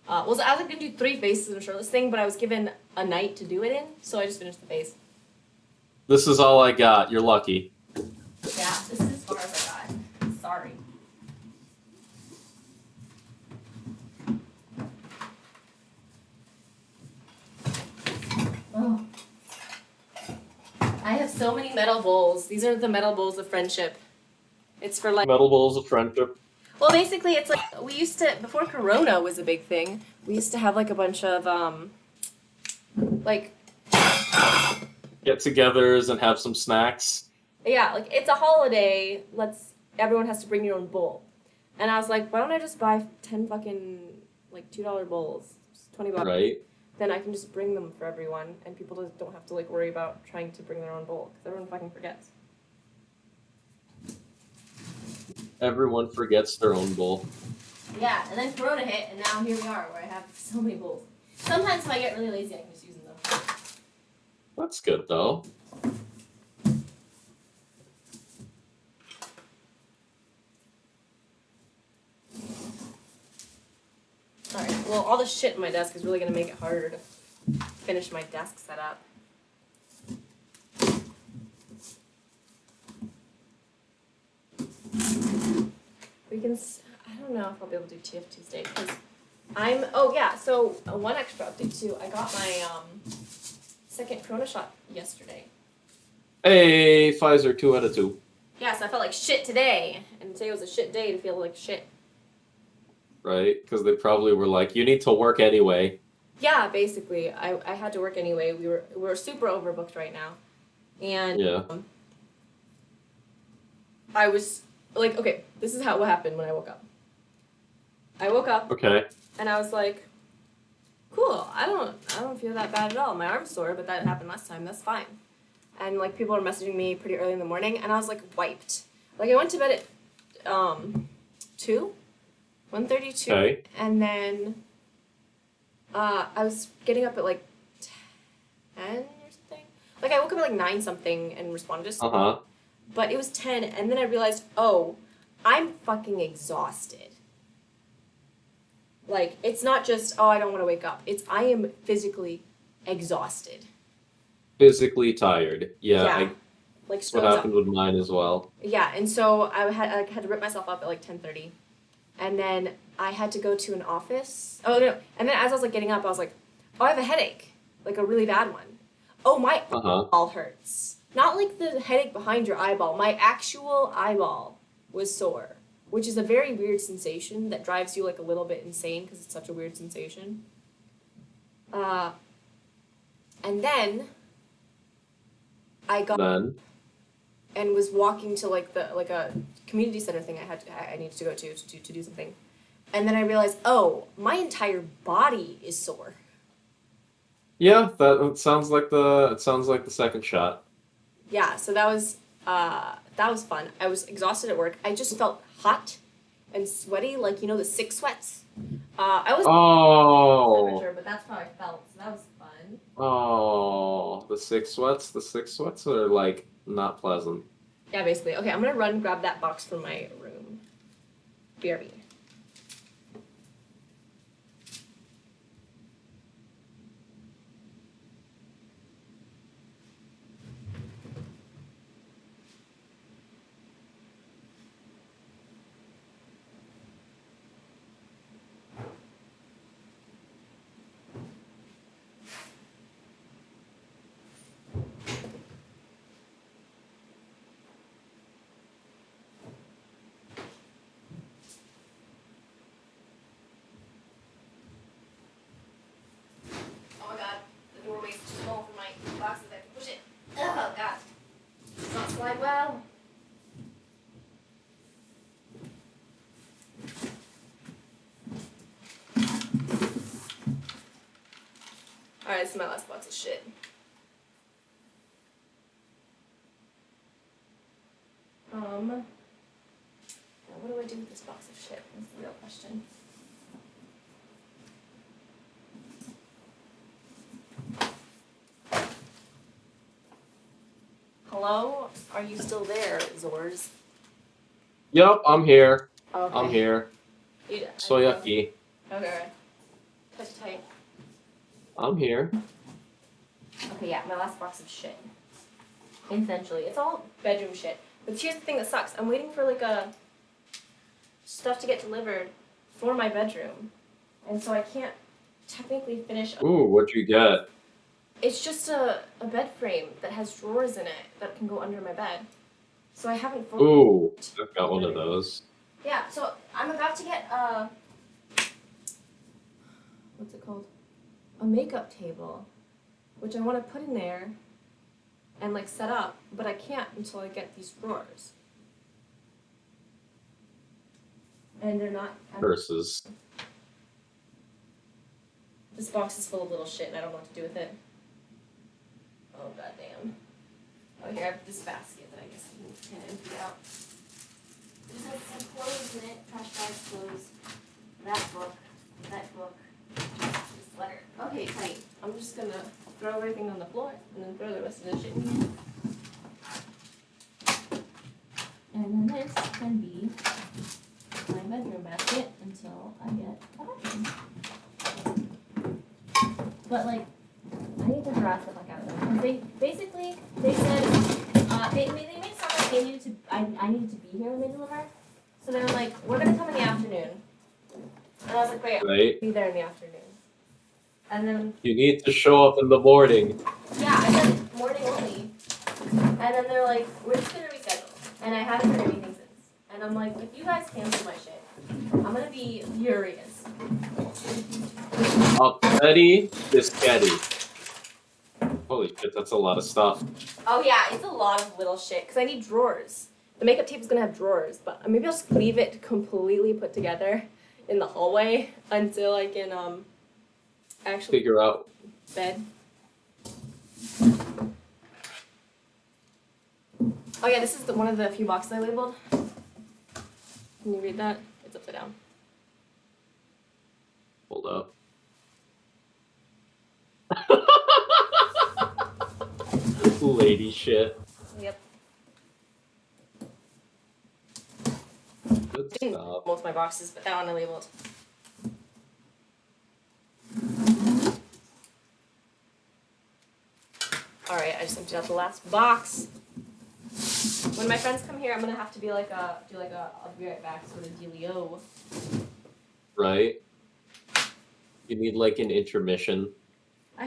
I was gonna do 3 faces in a shirtless thing, but I was given a night to do it in, so I just finished the face. This is all I got. You're lucky. Yeah, this is as far as I got. Sorry. Oh. I have so many metal bowls. These are the metal bowls of friendship. It's for like. Metal bowls of friendship. Well, basically, it's like we used to before Corona was a big thing. We used to have like a bunch of like Get-togethers and have some snacks. yeah, like it's a holiday. Everyone has to bring your own bowl. And I was like, why don't I just buy 10 fucking like $2 bowls, just $20. Right? Then I can just bring them for everyone, and people just don't have to like worry about trying to bring their own bowl because everyone fucking forgets. Everyone forgets their own bowl. Yeah, and then Corona hit, and now here we are, where I have so many bowls. Sometimes if I get really lazy, I can just use them though. That's good, though. Alright, well, all the shit in my desk is really going to make it harder to finish my desk setup. I don't know if I'll be able to do TF Tuesday, because oh yeah, so one extra update too. I got my, second Corona shot yesterday. Hey, Pfizer, 2 out of 2. Yeah, so I felt like shit today, and today was a shit day to feel like shit. Right? Because they probably were like, you need to work anyway. Yeah, basically, I had to work anyway. We're super overbooked right now, and Yeah. I was like, okay, this is what happened when I woke up. I woke up Okay. and I was like, cool. I don't feel that bad at all. My arm's sore, but that happened last time. That's fine. And like people were messaging me pretty early in the morning, and I was like wiped. Like I went to bed at 1:32, Okay. and then I was getting up at like 10 or something. Like I woke up at like 9 something and responded to something. Uh-huh. But it was 10, and then I realized, oh, I'm fucking exhausted. Like, it's not just, oh, I don't want to wake up. It's, I am physically exhausted. Physically tired. Yeah. Yeah. I, Like, what stones up. happened with mine as well. Yeah, and so I had to rip myself up at like 10:30. And then I had to go to an office. Oh, no. And then as I was like getting up, I was like, oh, I have a headache. Like a really bad one. Oh, my Uh-huh. eyeball hurts. Not like the headache behind your eyeball. My actual eyeball was sore, which is a very weird sensation that drives you like a little bit insane because it's such a weird sensation. And then I got Then. and was walking to like a community center thing I needed to go to do something. And then I realized, oh, my entire body is sore. Yeah, it sounds like the second shot. Yeah, so that was fun. I was exhausted at work. I just felt hot and sweaty, like the sick sweats. I was Oh, temperature, but that's how I felt. So that was fun. oh, the six sweats. The six sweats are like not pleasant. Yeah, basically. Okay, I'm gonna run grab that box from my room. BRB. Oh my god, the doorway's too small for my boxes. I have to push it. Oh god. It's not slide well. Alright, this is my last box of shit. Now what do I do with this box of shit? That's the real question. Hello? Are you still there, Zors? Yep, I'm here. Okay. I'm here. So yucky. Okay. Touch tight. I'm here. Okay, yeah, my last box of shit. Essentially, it's all bedroom shit. But here's the thing that sucks. I'm waiting for like a stuff to get delivered for my bedroom, and so I can't technically finish. Ooh, what'd you get? It's just a bed frame that has drawers in it that can go under my bed. So I haven't. Ooh, I've got one of those. Yeah, so I'm about to get what's it called? A makeup table, which I want to put in there and like set up, but I can't until I get these drawers. And they're not. Versus. This box is full of little shit and I don't know what to do with it. Oh goddamn. Oh, here I have this basket that I guess I can empty out. It has some clothes in it, trash bags, clothes, that book, this letter. Okay, tight. I'm just gonna throw everything on the floor and then throw the rest of the shit in here. And then this can be my bedroom basket until I get a bedroom. But like, I need to harass the fuck out of them. Because they said, they made it sound like they needed to, I needed to be here when they deliver. So they were like, we're gonna come in the afternoon. And I was like, great, Right? I'll be there in the afternoon. And then, You need to show up in the morning. yeah, I said morning only. And then they're like, we're just gonna reschedule. And I haven't heard anything since. And I'm like, if you guys cancel my shit, I'm gonna be furious. Upsetty, Biscetti. Holy shit, that's a lot of stuff. Oh yeah, it's a lot of little shit because I need drawers. The makeup tape is gonna have drawers, but maybe I'll just leave it completely put together in the hallway until I can actually Figure out. bed. Oh yeah, this is one of the few boxes I labeled. Can you read that? It's upside down. Hold up. Lady shit. Yep. Good Didn't stuff. most of my boxes, but that one I labeled. Alright, I just emptied out the last box. When my friends come here, I'm gonna have to be like do like a I'll be right back sort of dealio. Right? You need like an intermission. I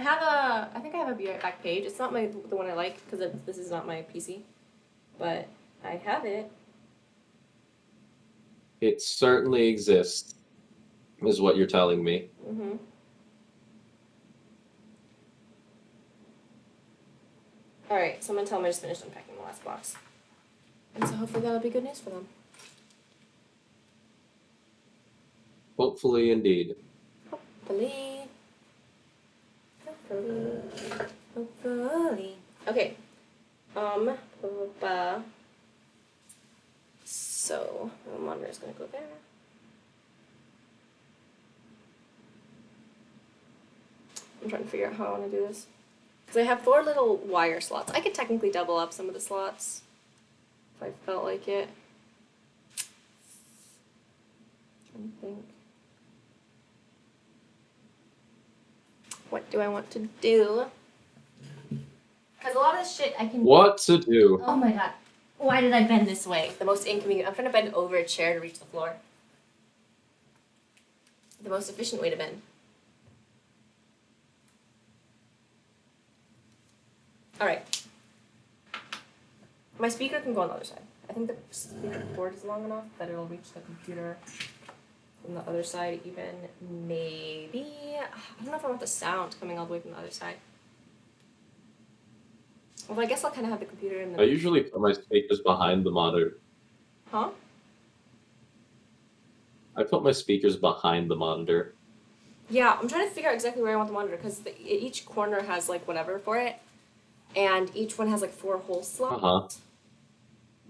think I have a be right back page. It's not the one I like because this is not my PC, but I have it. It certainly exists, is what you're telling me. Mhm. All right, so I'm gonna tell them I just finished unpacking the last box, and so hopefully that'll be good news for them. Hopefully, indeed. Hopefully. Hopefully. Okay. So my monitor is gonna go there. I'm trying to figure out how I want to do this. Because I have 4 little wire slots. I could technically double up some of the slots if I felt like it. I'm trying to think. What do I want to do? Because a lot of this shit I can. What to do? Oh my god. Why did I bend this way? The most inconvenient. I'm trying to bend over a chair to reach the floor. The most efficient way to bend. Alright. My speaker can go on the other side. I think the speaker cord is long enough that it'll reach the computer from the other side even. Maybe. I don't know if I want the sound coming all the way from the other side. Well, I guess I'll kind of have the computer in the... I usually put my speakers behind the monitor. Huh? I put my speakers behind the monitor. Yeah, I'm trying to figure out exactly where I want the monitor because each corner has like whatever for it, and each one has like 4 hole slots. Uh-huh.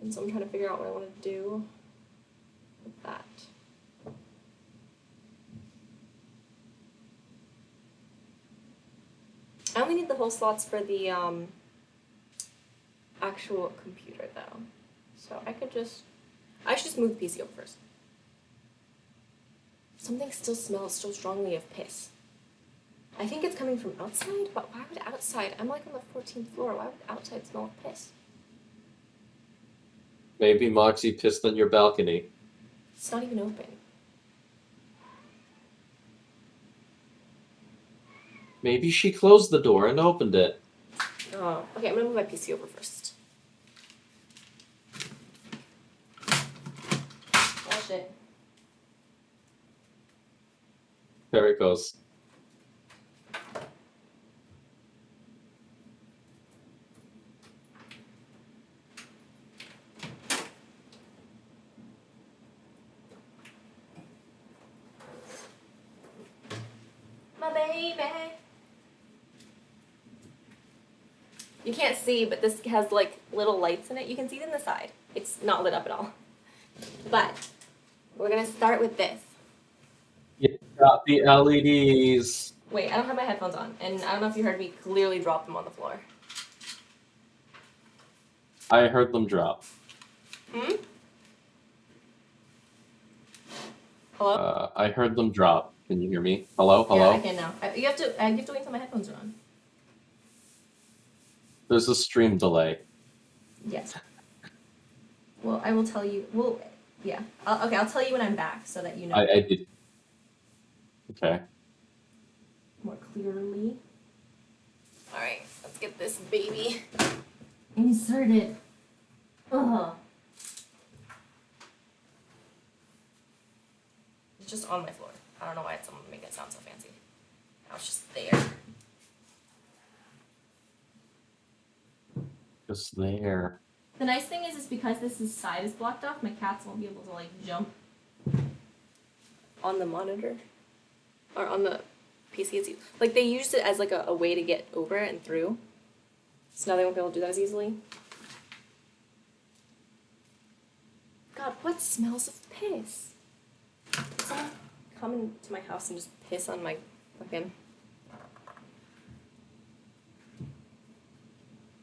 And so I'm trying to figure out what I want to do with that. I only need the hole slots for the actual computer though, so I should just move the PC over first. Something still smells so strongly of piss. I think it's coming from outside, but why would outside? I'm like on the 14th floor. Why would outside smell of piss? Maybe Moxie pissed on your balcony. It's not even open. Maybe she closed the door and opened it. Oh, okay, I'm gonna move my PC over first. Oh shit. There it goes. My baby. You can't see, but this has like little lights in it. You can see it in the side. It's not lit up at all. But we're gonna start with this. You got the LEDs. Wait, I don't have my headphones on, and I don't know if you heard me clearly drop them on the floor. I heard them drop. Hmm? Hello? I heard them drop. Can you hear me? Hello? Hello? Yeah, I can now. You have to wait until my headphones are on. There's a stream delay. Yes. Well, I will tell you. Well, yeah. I'll tell you when I'm back so that you know I did. Okay. more clearly. All right, let's get this baby inserted. Ugh. It's just on my floor. I don't know why it's making it sound so fancy. Now it's just there. Just there. The nice thing is because side is blocked off, my cats won't be able to like jump on the monitor or on the PC. It's like they used it as like a way to get over it and through. So now they won't be able to do that as easily. God, what smells of piss? Did someone come into my house and just piss on my fucking...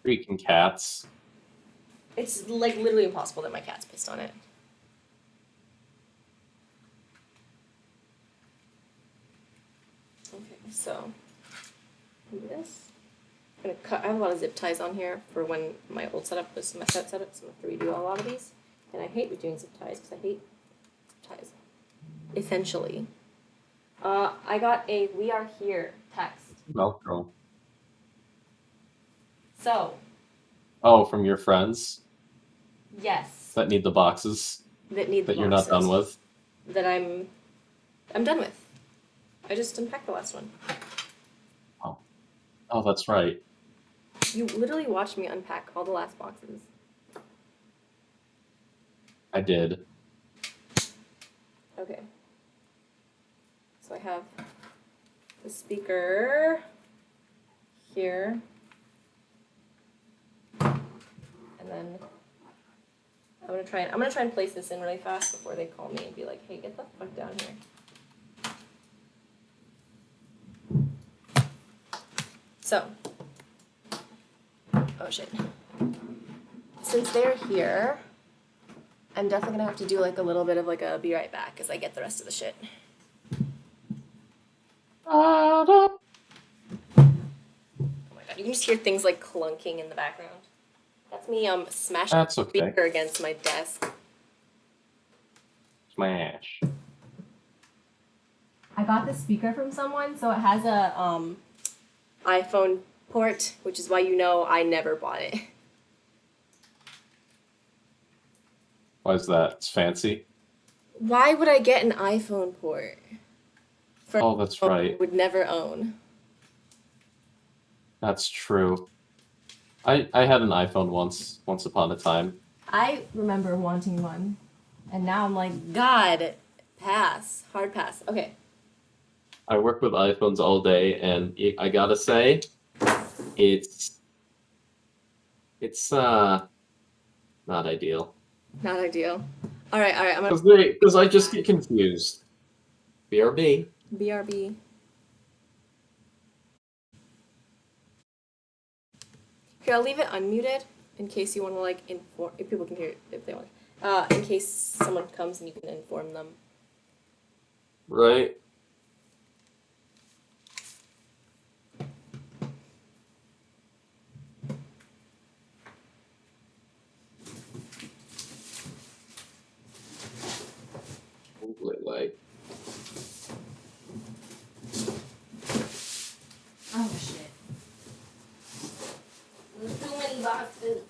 Freaking cats. It's like literally impossible that my cat's pissed on it. Okay, so do this. I'm gonna cut. I have a lot of zip ties on here for when my old setup was my setup, so I'm gonna redo a lot of these. And I hate redoing zip ties because I hate zip ties. Essentially, I got a "We are here" text. Velcro. So. Oh, from your friends Yes. that need the boxes That need the that you're not done with. That I'm done with. I just unpacked the last one. Oh, that's right. You literally watched me unpack all the last boxes. I did. Okay. So I have the speaker here. And then I'm gonna try and place this in really fast before they call me and be like, hey, get the fuck down here. So, oh shit. Since they're here, I'm definitely gonna have to do like a little bit of like a be right back as I get the rest of the shit. Oh my god, you can just hear things like clunking in the background. That's me smashing That's the okay. speaker against my desk. Smash. I got this speaker from someone, so it has a iPhone port, which is why you know I never bought it. Why is that? It's fancy. Why would I get an iPhone port for Oh, that's a phone I right. would never own? That's true. I had an iPhone once upon a time. I remember wanting one, and now I'm like, God, pass, hard pass. Okay. I work with iPhones all day, and I gotta say, it's it's not ideal Not ideal. All right, all right. I'm gonna because I just get confused. BRB. BRB. Here, I'll leave it unmuted in case you want to like inform. If people can hear it if they want. In case someone comes and you can inform them. Right. Like Oh shit. There's too many boxes.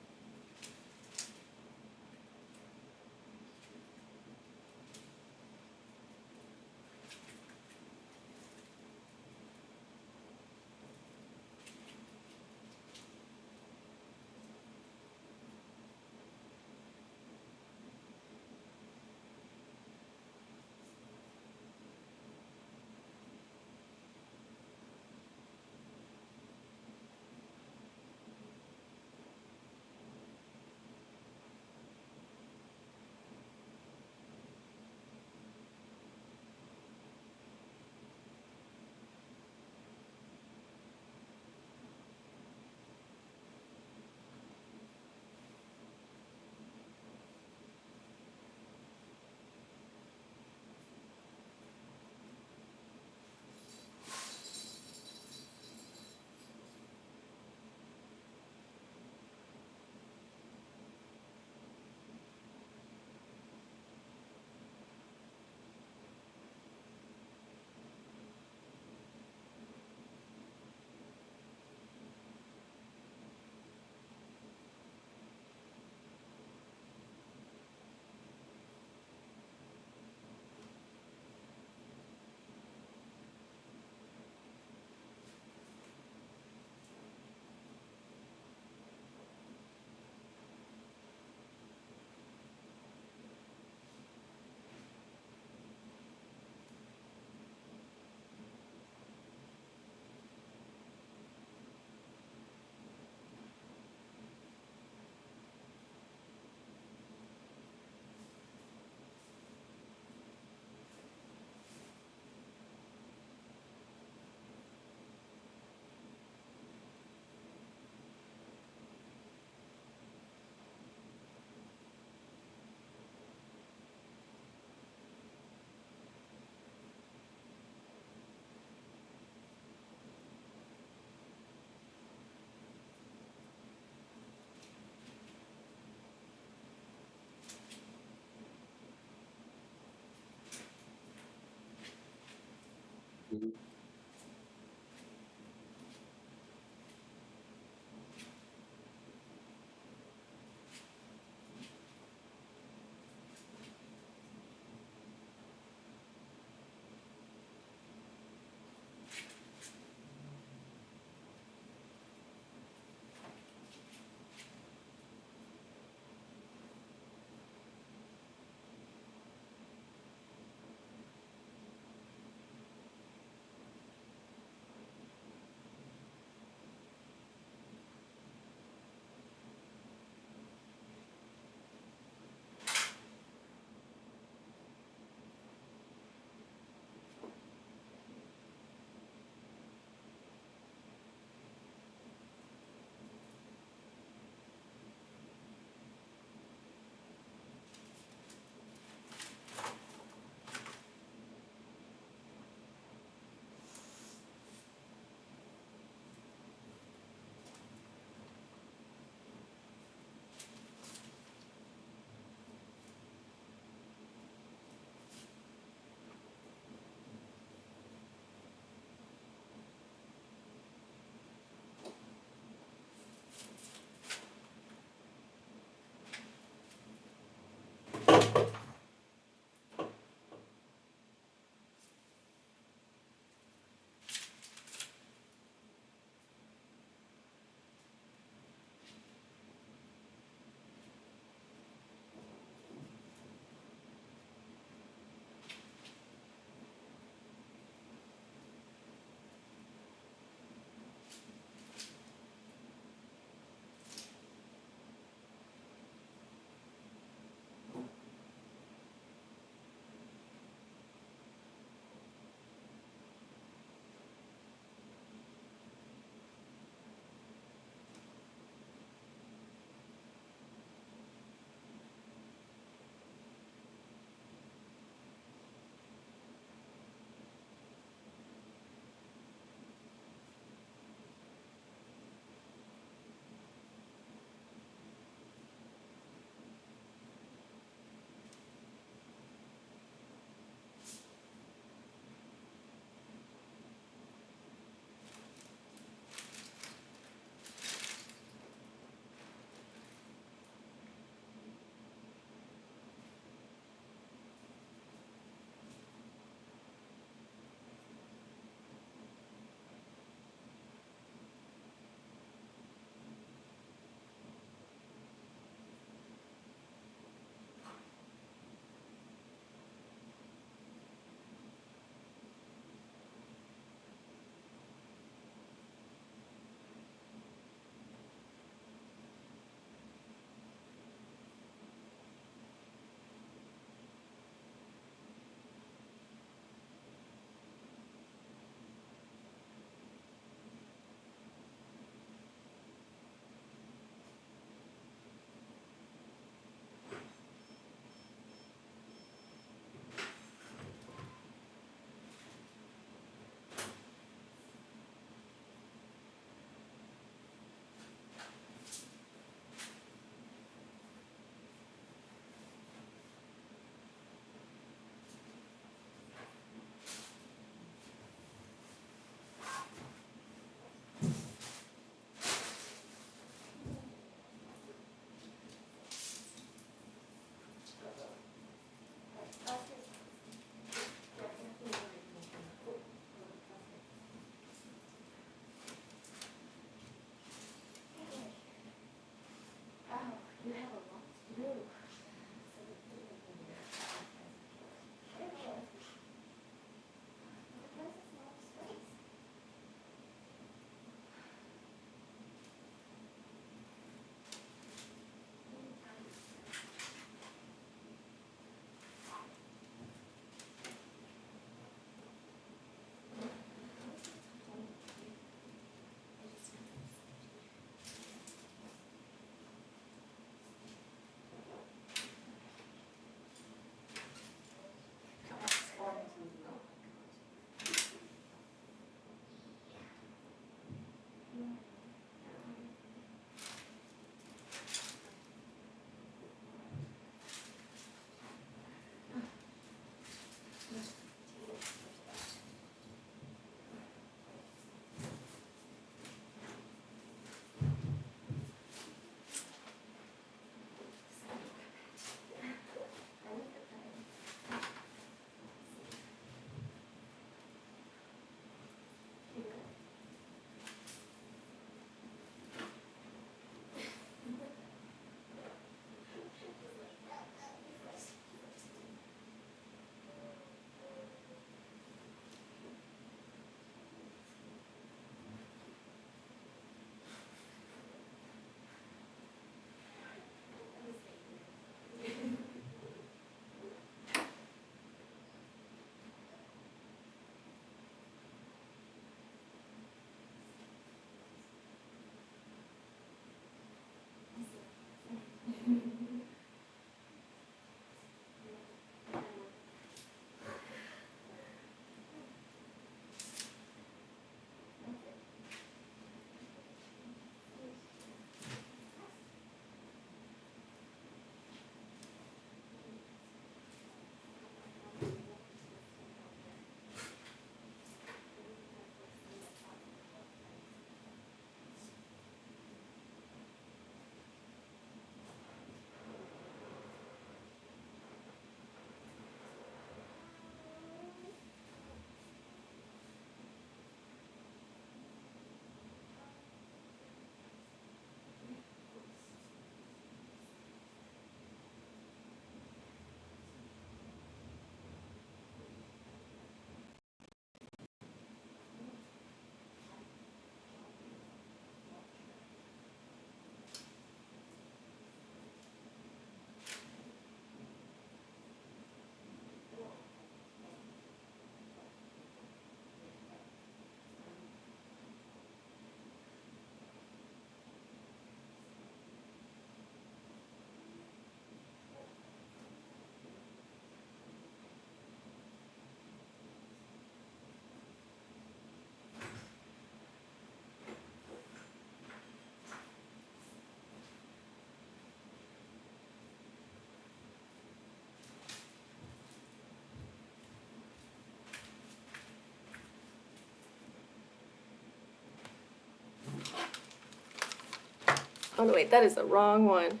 Oh no, wait, that is the wrong one.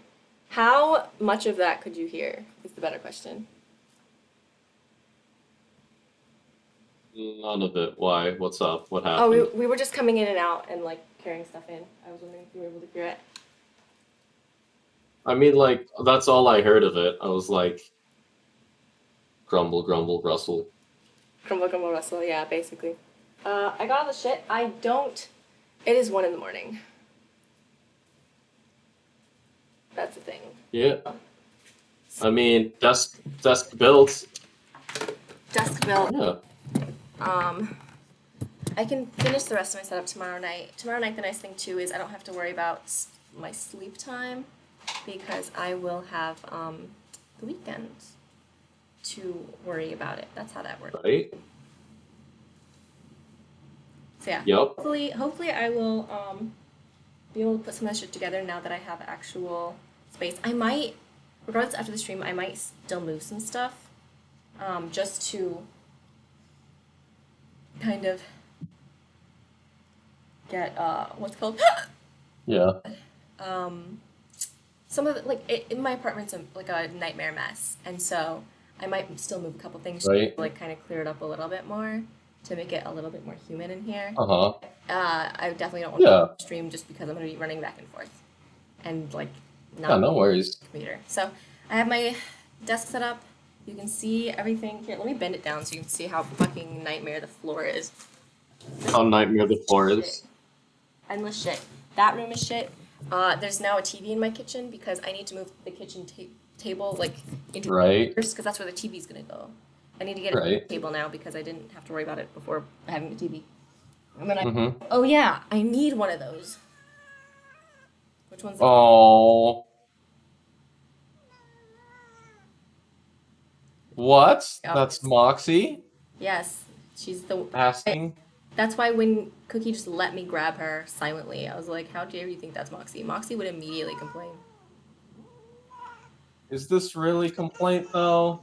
How much of that could you hear? Is the better question. None of it. Why? What's up? What Oh, happened? we were just coming in and out and like carrying stuff in. I was wondering if you were able to hear it. I mean, like, that's all I heard of it. I was like, grumble, grumble, Russell. Crumble, crumble, Russell. Yeah, basically. I got all the shit. I don't. It is 1 in the morning. That's the thing. Yeah. I mean, desk built. Desk built. Yeah. I can finish the rest of my setup tomorrow night. Tomorrow night, the nice thing too is I don't have to worry about my sleep time because I will have the weekends to worry about it. That's how that works. Right. So yeah. Yep. Hopefully I will be able to put some of that shit together now that I have actual space. I might, regardless after the stream, I might still move some stuff, just to kind of get what's it called Yeah. some of it, like in my apartment's like a nightmare mess, and so I might still move a couple things Right. to like kind of clear it up a little bit more to make it a little bit more human in here. Uh-huh. I definitely don't want Yeah. to stream just because I'm going to be running back and forth and like Yeah, not no worries. computer. So I have my desk set up. You can see everything here. Let me bend it down so you can see how fucking nightmare the floor is. How nightmare the floor is. Endless shit. That room is shit. There's now a TV in my kitchen because I need to move the kitchen table like into Right. because that's where the TV's gonna go. I need to get a Right. table now because I didn't have to worry about it before having the TV. And then Mm-hmm. oh yeah, I need one of those. Which one's? Oh. What? Yeah. That's Moxie Yes, she's the. asking. That's why when Cookie just let me grab her silently, I was like, "How dare you think that's Moxie?" Moxie would immediately complain. Is this really complaint though?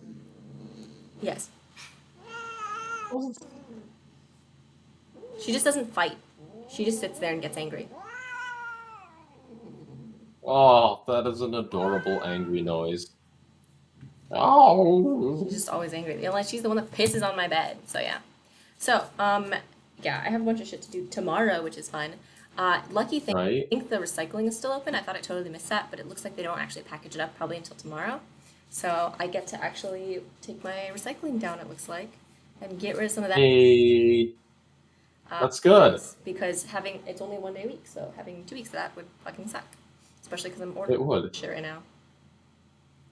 Yes. She just doesn't fight. She just sits there and gets angry. Oh, that is an adorable angry noise. Oh. She's just always angry. Unless she's the one that pisses on my bed. So yeah. So, yeah, I have a bunch of shit to do tomorrow, which is fun. Lucky thing, I Right. think the recycling is still open. I thought I totally missed that, but it looks like they don't actually package it up probably until tomorrow. So I get to actually take my recycling down, it looks like, and get rid of some of that. Hey, that's good. Because having, it's only 1 day a week, so having 2 weeks of that would fucking suck. Especially because I'm It ordering would. shit right now.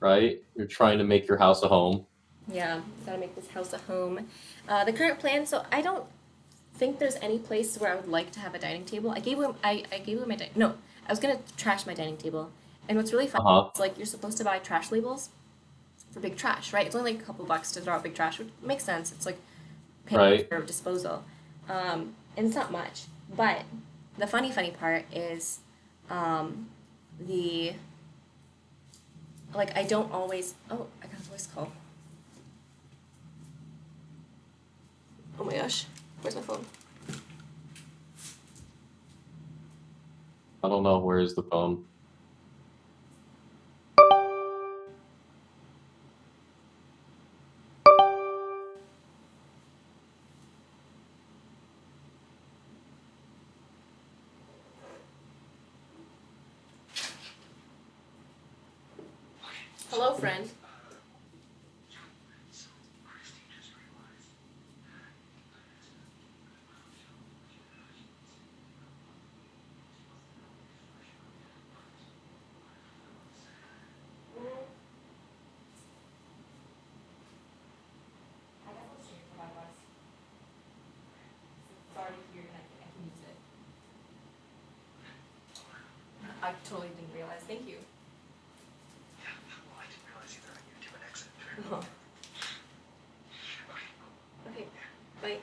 Right? You're trying to make your house a home. Yeah, gotta make this house a home. The current plan, so I don't think there's any place where I would like to have a dining table. I gave him my no, I was gonna trash my dining table. And what's really fun Uh-huh. is like you're supposed to buy trash labels for big trash, right? It's only like a couple bucks to throw out big trash, which makes sense. It's like paying Right. for disposal. And it's not much. But the funny part is the like I don't always oh, I got a voice call. Oh my gosh, where's my phone? I don't know. Where is the phone? Hello, friend. I totally didn't realize. Thank you. Yeah, well, I didn't realize either. I knew to an exit. Oh. Okay, bye.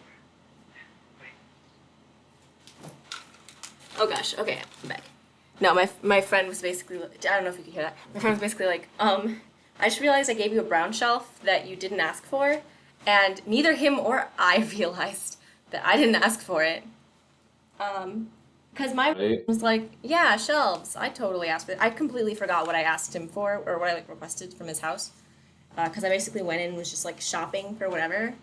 Oh gosh, okay, I'm back. No, my friend was basically, I don't know if you could hear that. My friend was basically like, I just realized I gave you a brown shelf that you didn't ask for, and neither him or I realized that I didn't ask for it. Because my Right? was like, yeah, shelves. I totally asked for it. I completely forgot what I asked him for or what I like requested from his house. Because I basically went in and was just like shopping for whatever.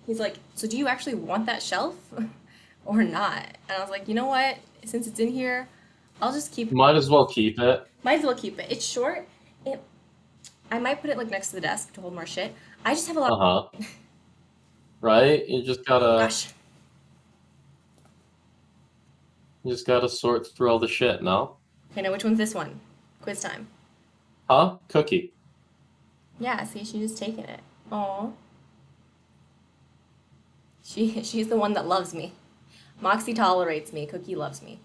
He's like, so do you actually want that shelf or not? And I was like, you know what? Since it's in here, I'll just keep. Might as well keep it. Might as well keep it. It's short. It. I might put it like next to the desk to hold more shit. I just have a lot. Uh-huh. Right? Gosh. You just gotta sort through all the shit, no? Okay, now which one's this one? Quiz time. Huh? Cookie. Yeah, see, she's just taking it. Aw. She's the one that loves me. Moxie tolerates me. Cookie loves me.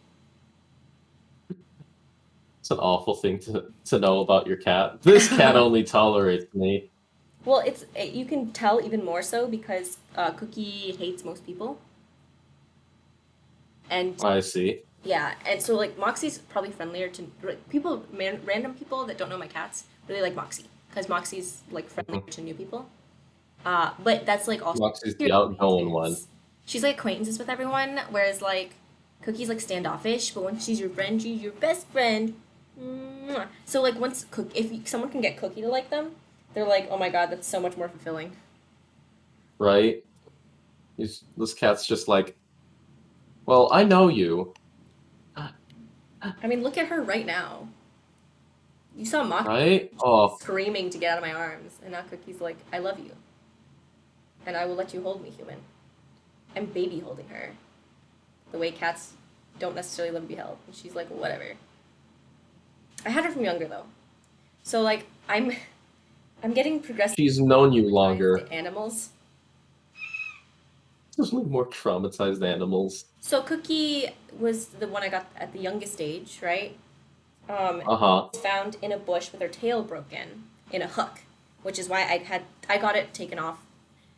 It's an awful thing to know about your cat. This cat only tolerates me. Well, you can tell even more so because Cookie hates most people, and I see. yeah, and so like Moxie's probably friendlier to like, people, random people that don't know my cats really like Moxie because Moxie's like friendlier to new people. But that's like also Moxie's the outgoing one. she's like acquaintances with everyone, whereas like Cookie's like standoffish, but when she's your friend, she's your best friend. Mwah. So like if someone can get Cookie to like them, they're like, oh my god, that's so much more fulfilling. Right? This cat's just like, well, I know you. I mean, look at her right now. You saw Moxie Right? Oh, screaming to get out of my arms, and now Cookie's like, I love you, and I will let you hold me, human. I'm baby holding her, the way cats don't necessarily love to be held. And she's like, whatever. I had her from younger though, so like I'm getting progressively she's known you traumatized longer. to animals. There's like more traumatized animals. So Cookie was the one I got at the youngest age, right? Uh-huh. Found in a bush with her tail broken in a hook, which is why I got it taken off.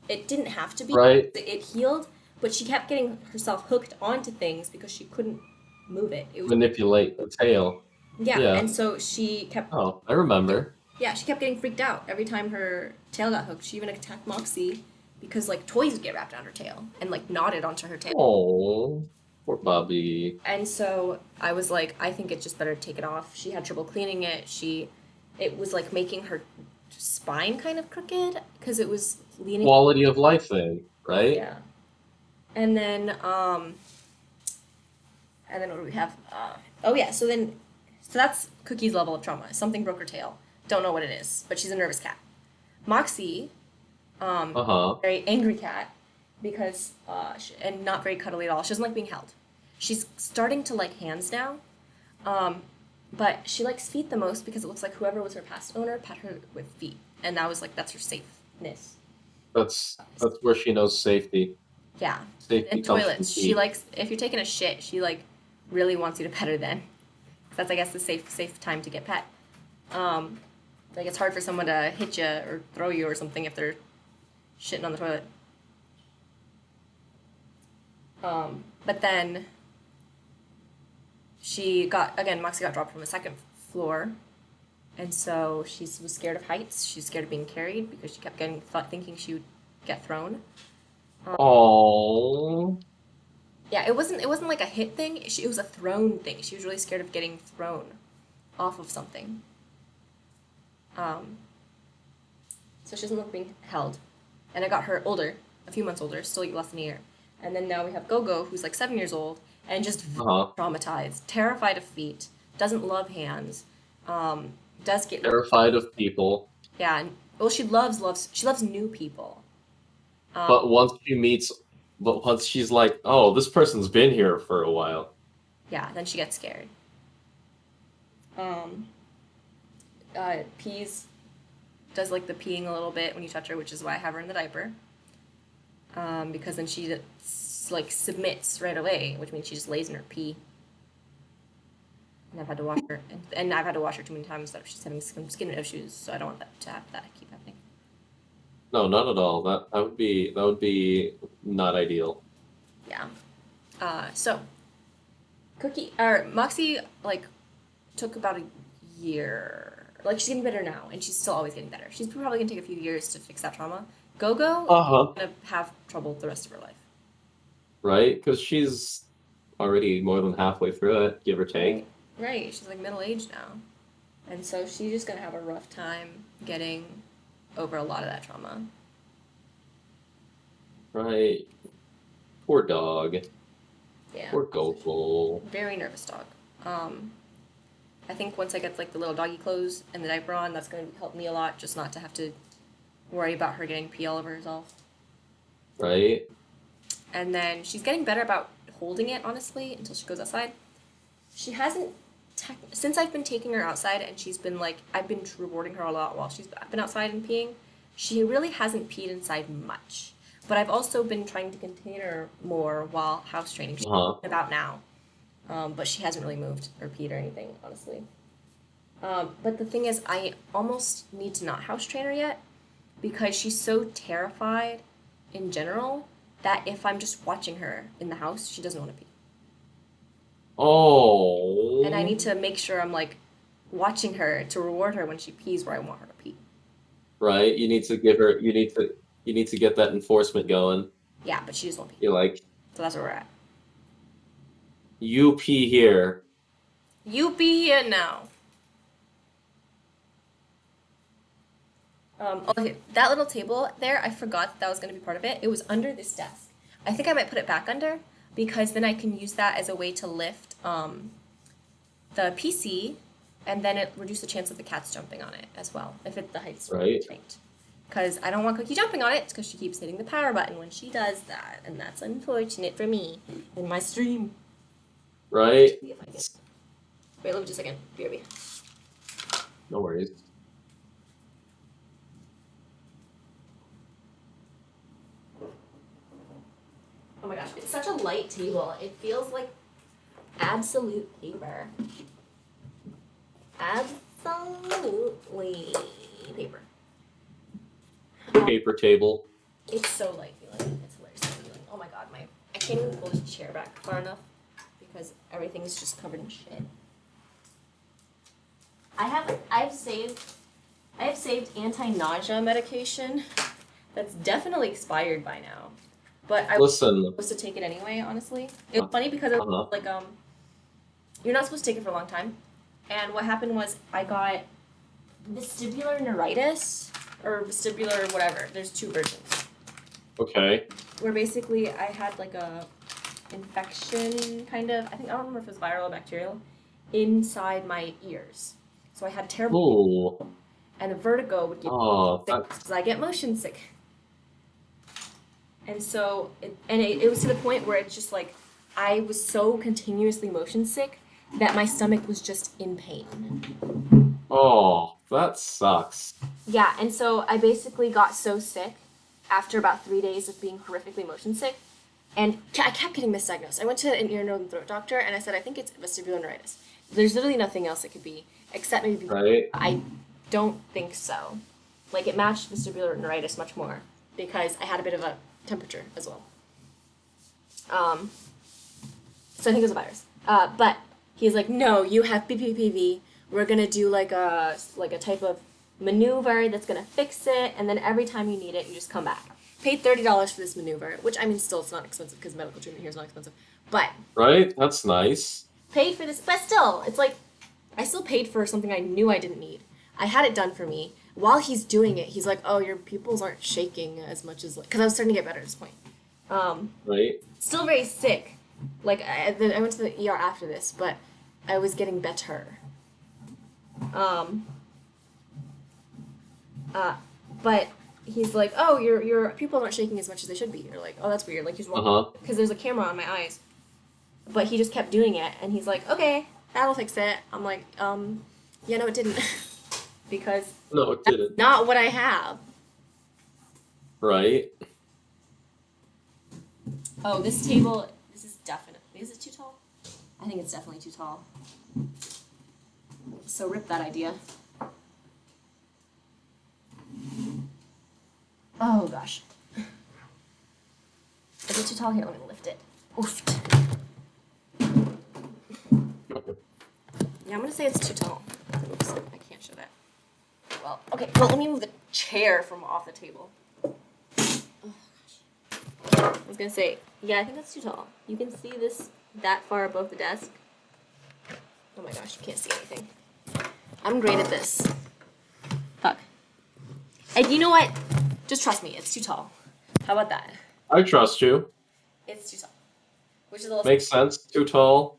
It didn't have to be. Right? It healed, but she kept getting herself hooked onto things because she couldn't move it. It was Manipulate the tail. yeah, Yeah. and so she kept Oh, I remember. yeah, she kept getting freaked out every time her tail got hooked. She even attacked Moxie because like toys would get wrapped around her tail and like knotted onto her tail. Oh, poor Bobby. And so I was like, I think it's just better to take it off. She had trouble cleaning it. It was like making her spine kind of crooked because it was leaning. Quality of life thing, right? Yeah. And then what do we have? Oh yeah. So that's Cookie's level of trauma. Something broke her tail. Don't know what it is, but she's a nervous cat. Moxie, Uh-huh. very angry cat because and not very cuddly at all. She doesn't like being held. She's starting to like hands now, but she likes feet the most because it looks like whoever was her past owner pet her with feet, and that's her safeness. That's where she knows safety. Yeah, Safety and comes from toilets. She feet. likes if you're taking a shit, she like really wants you to pet her then. That's I guess the safe time to get pet. Like it's hard for someone to hit you or throw you or something if they're shitting on the toilet. But then Moxie got dropped from the second floor, and so she was scared of heights. She's scared of being carried because she kept thinking she would get thrown. Oh. Yeah, it wasn't like a hit thing. It was a thrown thing. She was really scared of getting thrown off of something. So she doesn't like being held. And I got her older, a few months older, still like less than a year. And then now we have Gogo, who's like 7 years old and just Uh-huh. traumatized, terrified of feet, doesn't love hands, does get Terrified of people. yeah. Well, she loves new people. But once she's like, oh, this person's been here for a while. Yeah, then she gets scared. Peas does like the peeing a little bit when you touch her, which is why I have her in the diaper. Because then she like submits right away, which means she just lays in her pee. And I've had to wash her, and I've had to wash her too many times that she's having some skin issues, so I don't want that to have that keep happening. No, not at all. That would be not ideal. Yeah. So Moxie like took about a year. Like she's getting better now, and she's still always getting better. She's probably gonna take a few years to fix that trauma. Gogo Uh-huh. gonna have trouble the rest of her life. right? Because she's already more than halfway through it, give or take. Right. She's like middle aged now. And so she's just gonna have a rough time getting over a lot of that trauma. Right. Poor dog. Yeah. Poor Gokul. Very nervous dog. I think once I get like the little doggy clothes and the diaper on, that's gonna help me a lot, just not to have to worry about her getting pee all over herself. Right? And then she's getting better about holding it, honestly, until she goes outside. She hasn't since I've been taking her outside and she's been like I've been rewarding her a lot while she's been outside and peeing. She really hasn't peed inside much. But I've also been trying to contain her more while house training. She's Uh-huh. about now. But she hasn't really moved or peed or anything, honestly. But the thing is, I almost need to not house train her yet because she's so terrified in general that if I'm just watching her in the house, she doesn't want to pee. Oh. And I need to make sure I'm like watching her to reward her when she pees where I want her to pee. Right? You need to get that enforcement going. Yeah, but she just won't pee. You're like, So that's where we're at. you pee here. You be here now. Okay, that little table there, I forgot that was going to be part of it. It was under this desk. I think I might put it back under because then I can use that as a way to lift the PC, and then it reduces the chance of the cats jumping on it as well if the height's Right. right. Because I don't want Cookie jumping on it because she keeps hitting the power button when she does that, and that's unfortunate for me in my stream. Right? See if I can. Wait, let me just a second. BRB. No worries. Oh my gosh, it's such a light table. It feels like absolute paper. Absolutely paper. Paper table. It's so light feeling. It's hilarious feeling. Oh my god, I can't even pull this chair back far enough because everything is just covered in shit. I've saved anti-nausea medication that's definitely expired by now. But I was Listen. supposed to take it anyway, honestly. It was funny because it was like you're not supposed to take it for a long time. And what happened was I got vestibular neuritis or vestibular whatever. There's two versions. Okay. Where basically I had like a infection kind of, I don't remember if it was viral or bacterial, inside my ears. So I had terrible Ooh. and the vertigo would get Oh, sick that's because I get motion sick. And so it was to the point where it's just like I was so continuously motion sick that my stomach was just in pain. that sucks. Yeah, and so I basically got so sick after about 3 days of being horrifically motion sick, and I kept getting misdiagnosed. I went to an ear, nose, and throat doctor, and I said, I think it's vestibular neuritis. There's literally nothing else it could be, except maybe... Right? I don't think so. Like, it matched vestibular neuritis much more, because I had a bit of a temperature as well. So I think it was a virus. But he's like, no, you have PPPV. We're gonna do like a type of maneuver that's gonna fix it, and then every time you need it, you just come back. Paid $30 for this maneuver, which I mean, still it's not expensive because medical treatment here is not expensive. But Right? That's nice. paid for this, but still, it's like I still paid for something I knew I didn't need. I had it done for me. While he's doing it, he's like, "Oh, your pupils aren't shaking as much as like," because I was starting to get better at this point. Right? Still very sick. Like I went to the ER after this, but I was getting better. But he's like, "Oh, your pupils aren't shaking as much as they should be." You're like, "Oh, that's weird." Like he's Uh-huh. because there's a camera on my eyes. But he just kept doing it, and he's like, "Okay, that'll fix it." I'm like, yeah, no, it didn't," because No, it didn't. not what I have. Right? Oh, this table. This is definitely. Is it too tall? I think it's definitely too tall. So rip that idea. Oh gosh. Is it too tall? Here, let me lift it. Oof. Yeah, I'm gonna say it's too tall. Oops, I can't show that. Well, okay. Well, let me move the chair from off the table. Oh gosh. I was gonna say, yeah, I think that's too tall. You can see this that far above the desk. Oh my gosh, you can't see anything. I'm great at this. Fuck. And you know what? Just trust me, it's too tall. How about that? I trust you. It's too tall. Which is a little. Makes sense. Too tall.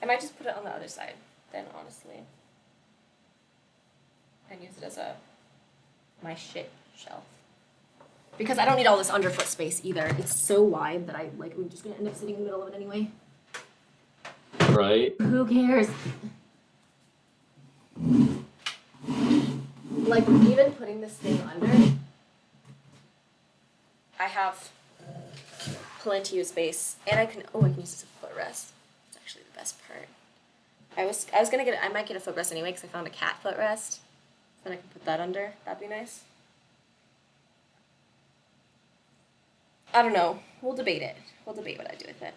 I might just put it on the other side, then, honestly. And use it as my shit shelf. Because I don't need all this underfoot space either. It's so wide that I'm just gonna end up sitting in the middle of it anyway. Right. Who cares? Like, even putting this thing under, I have plenty of space. And I can use this as a footrest. It's actually the best part. I was gonna I might get a footrest anyway because I found a cat footrest. Then I can put that under. That'd be nice. I don't know. We'll debate it. We'll debate what I do with it.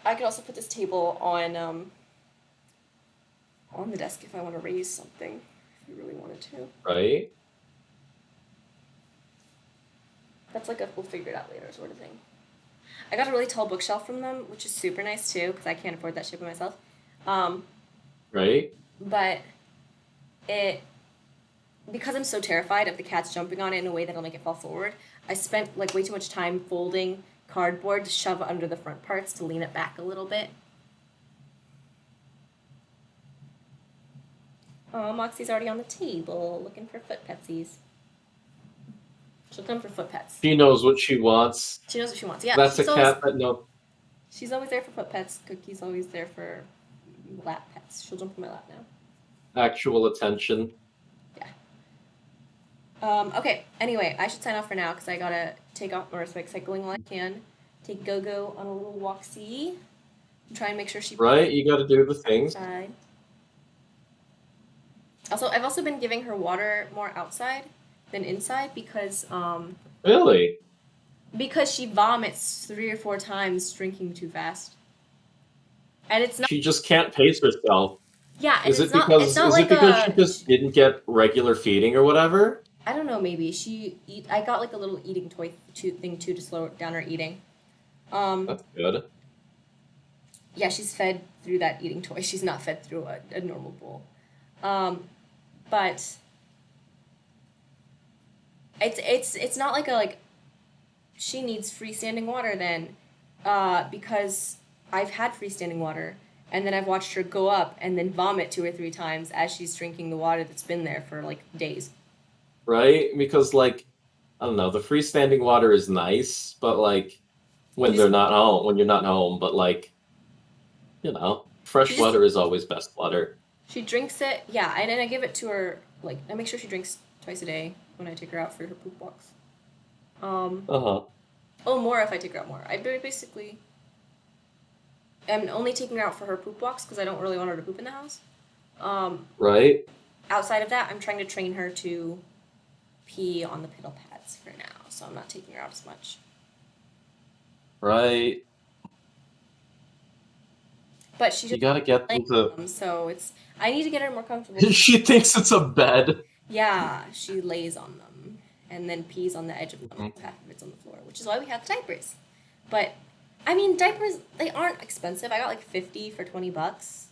I could also put this table on the desk if I want to raise something. If you really wanted to. Right. That's like we'll figure it out later sort of thing. I got a really tall bookshelf from them, which is super nice too, because I can't afford that shit by myself. Right. But because I'm so terrified of the cats jumping on it in a way that'll make it fall forward, I spent like way too much time folding cardboard to shove under the front parts to lean it back a little bit. Oh, Moxie's already on the table looking for foot petsies. She'll come for foot pets. She knows what she wants. She knows what she wants. Yeah, That's a she's cat that knows. She's always there for foot pets. Cookie's always there for lap pets. She'll jump on my lap now. Actual attention. Okay, anyway, I should sign off for now because I gotta take off motorcycle cycling while I can. Take Go-Go on a little walk-see. And try and make sure she... Right, you gotta do the things. Outside. Also, I've also been giving her water more outside than inside because, Really? because she vomits 3 or 4 times drinking too fast. And it's not... She just can't pace herself. Yeah, and Is it it's not, because it's not is like it because she just didn't get regular feeding or whatever? I don't know, maybe. I got like a little eating toy thing too to slow down her eating. That's good. Yeah, she's fed through that eating toy. She's not fed through a normal bowl. But it's not like she needs freestanding water then, because I've had freestanding water and then I've watched her go up and then vomit 2 or 3 times as she's drinking the water that's been there for like days. Right? Because like I don't know, the freestanding water is nice, but like when they're not home, when you're not home, but like fresh Just- water is always best water. She drinks it, yeah, and then I give it to her, like, I make sure she drinks twice a day when I take her out for her poop walks. Uh-huh. More if I take her out more. I basically am only taking her out for her poop walks because I don't really want her to poop in the house. Right? Outside of that, I'm trying to train her to pee on the piddle pads for now, so I'm not taking her out as much. Right. But she You just gotta get them to them, so I need to get her more comfortable. She thinks it's a bed. Yeah, she lays on them and then pees on the edge of them. Mhm. Half of it's on the floor, which is why we have the diapers. But I mean, diapers, they aren't expensive. I got like 50 for $20.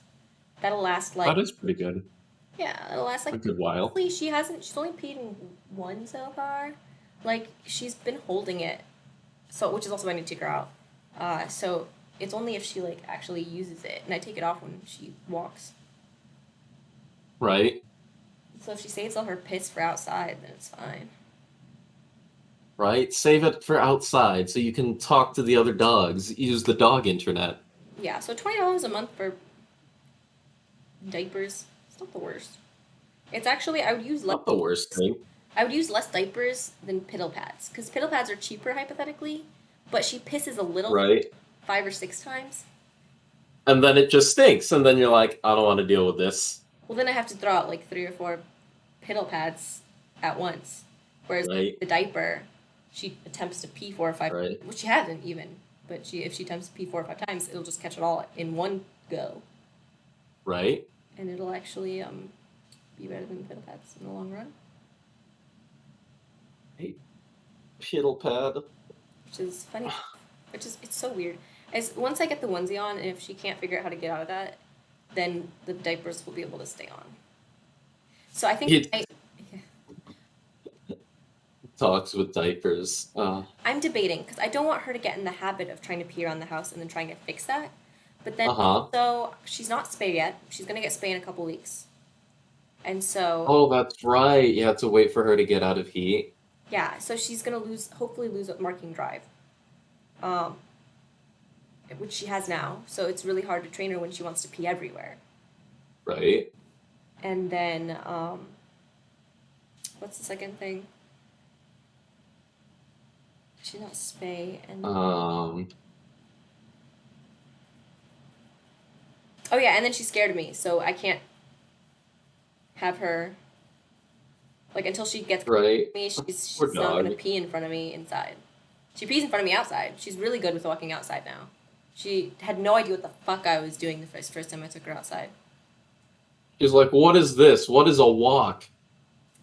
That'll last like That is pretty good. yeah, it'll last like A good while. Honestly, she's only peed in one so far. Like she's been holding it, so which is also why I need to take her out. So it's only if she like actually uses it, and I take it off when she walks. Right? So if she saves all her piss for outside, then it's fine. Right? Save it for outside so you can talk to the other dogs. Use the dog internet. Yeah, so $20 a month for diapers. It's not the worst. It's actually I would use less. Not the worst thing. I would use less diapers than piddle pads because piddle pads are cheaper hypothetically, but she pisses a little. Right? 5 or 6 times. And then it just stinks, and then you're like, I don't want to deal with this. Well, then I have to throw out like 3 or 4 piddle pads at once. Whereas Right. the diaper, she attempts to pee 4 or 5, Right. which she hasn't even. But if she attempts to pee 4 or 5 times, it'll just catch it all in one go, Right? and it'll actually be better than piddle pads in the long run, Piddle pad. which is funny. It's so weird. As once I get the onesie on, and if she can't figure out how to get out of that, then the diapers will be able to stay on. So I think It talks with diapers. I'm debating because I don't want her to get in the habit of trying to pee around the house and then trying to fix that. But then Uh-huh. so she's not spayed yet. She's gonna get spayed in a couple weeks, and so Oh, that's right. You have to wait for her to get out of heat. yeah, so she's gonna hopefully lose marking drive, um, which she has now. So it's really hard to train her when she wants to pee everywhere. Right? And then what's the second thing? She's not spay and oh yeah, and then she's scared of me, so I can't have her like until she gets right. me. She's Poor not gonna dog. pee in front of me inside. She pees in front of me outside. She's really good with walking outside now. She had no idea what the fuck I was doing the first time I took her outside. She's like, what is this? What is a walk?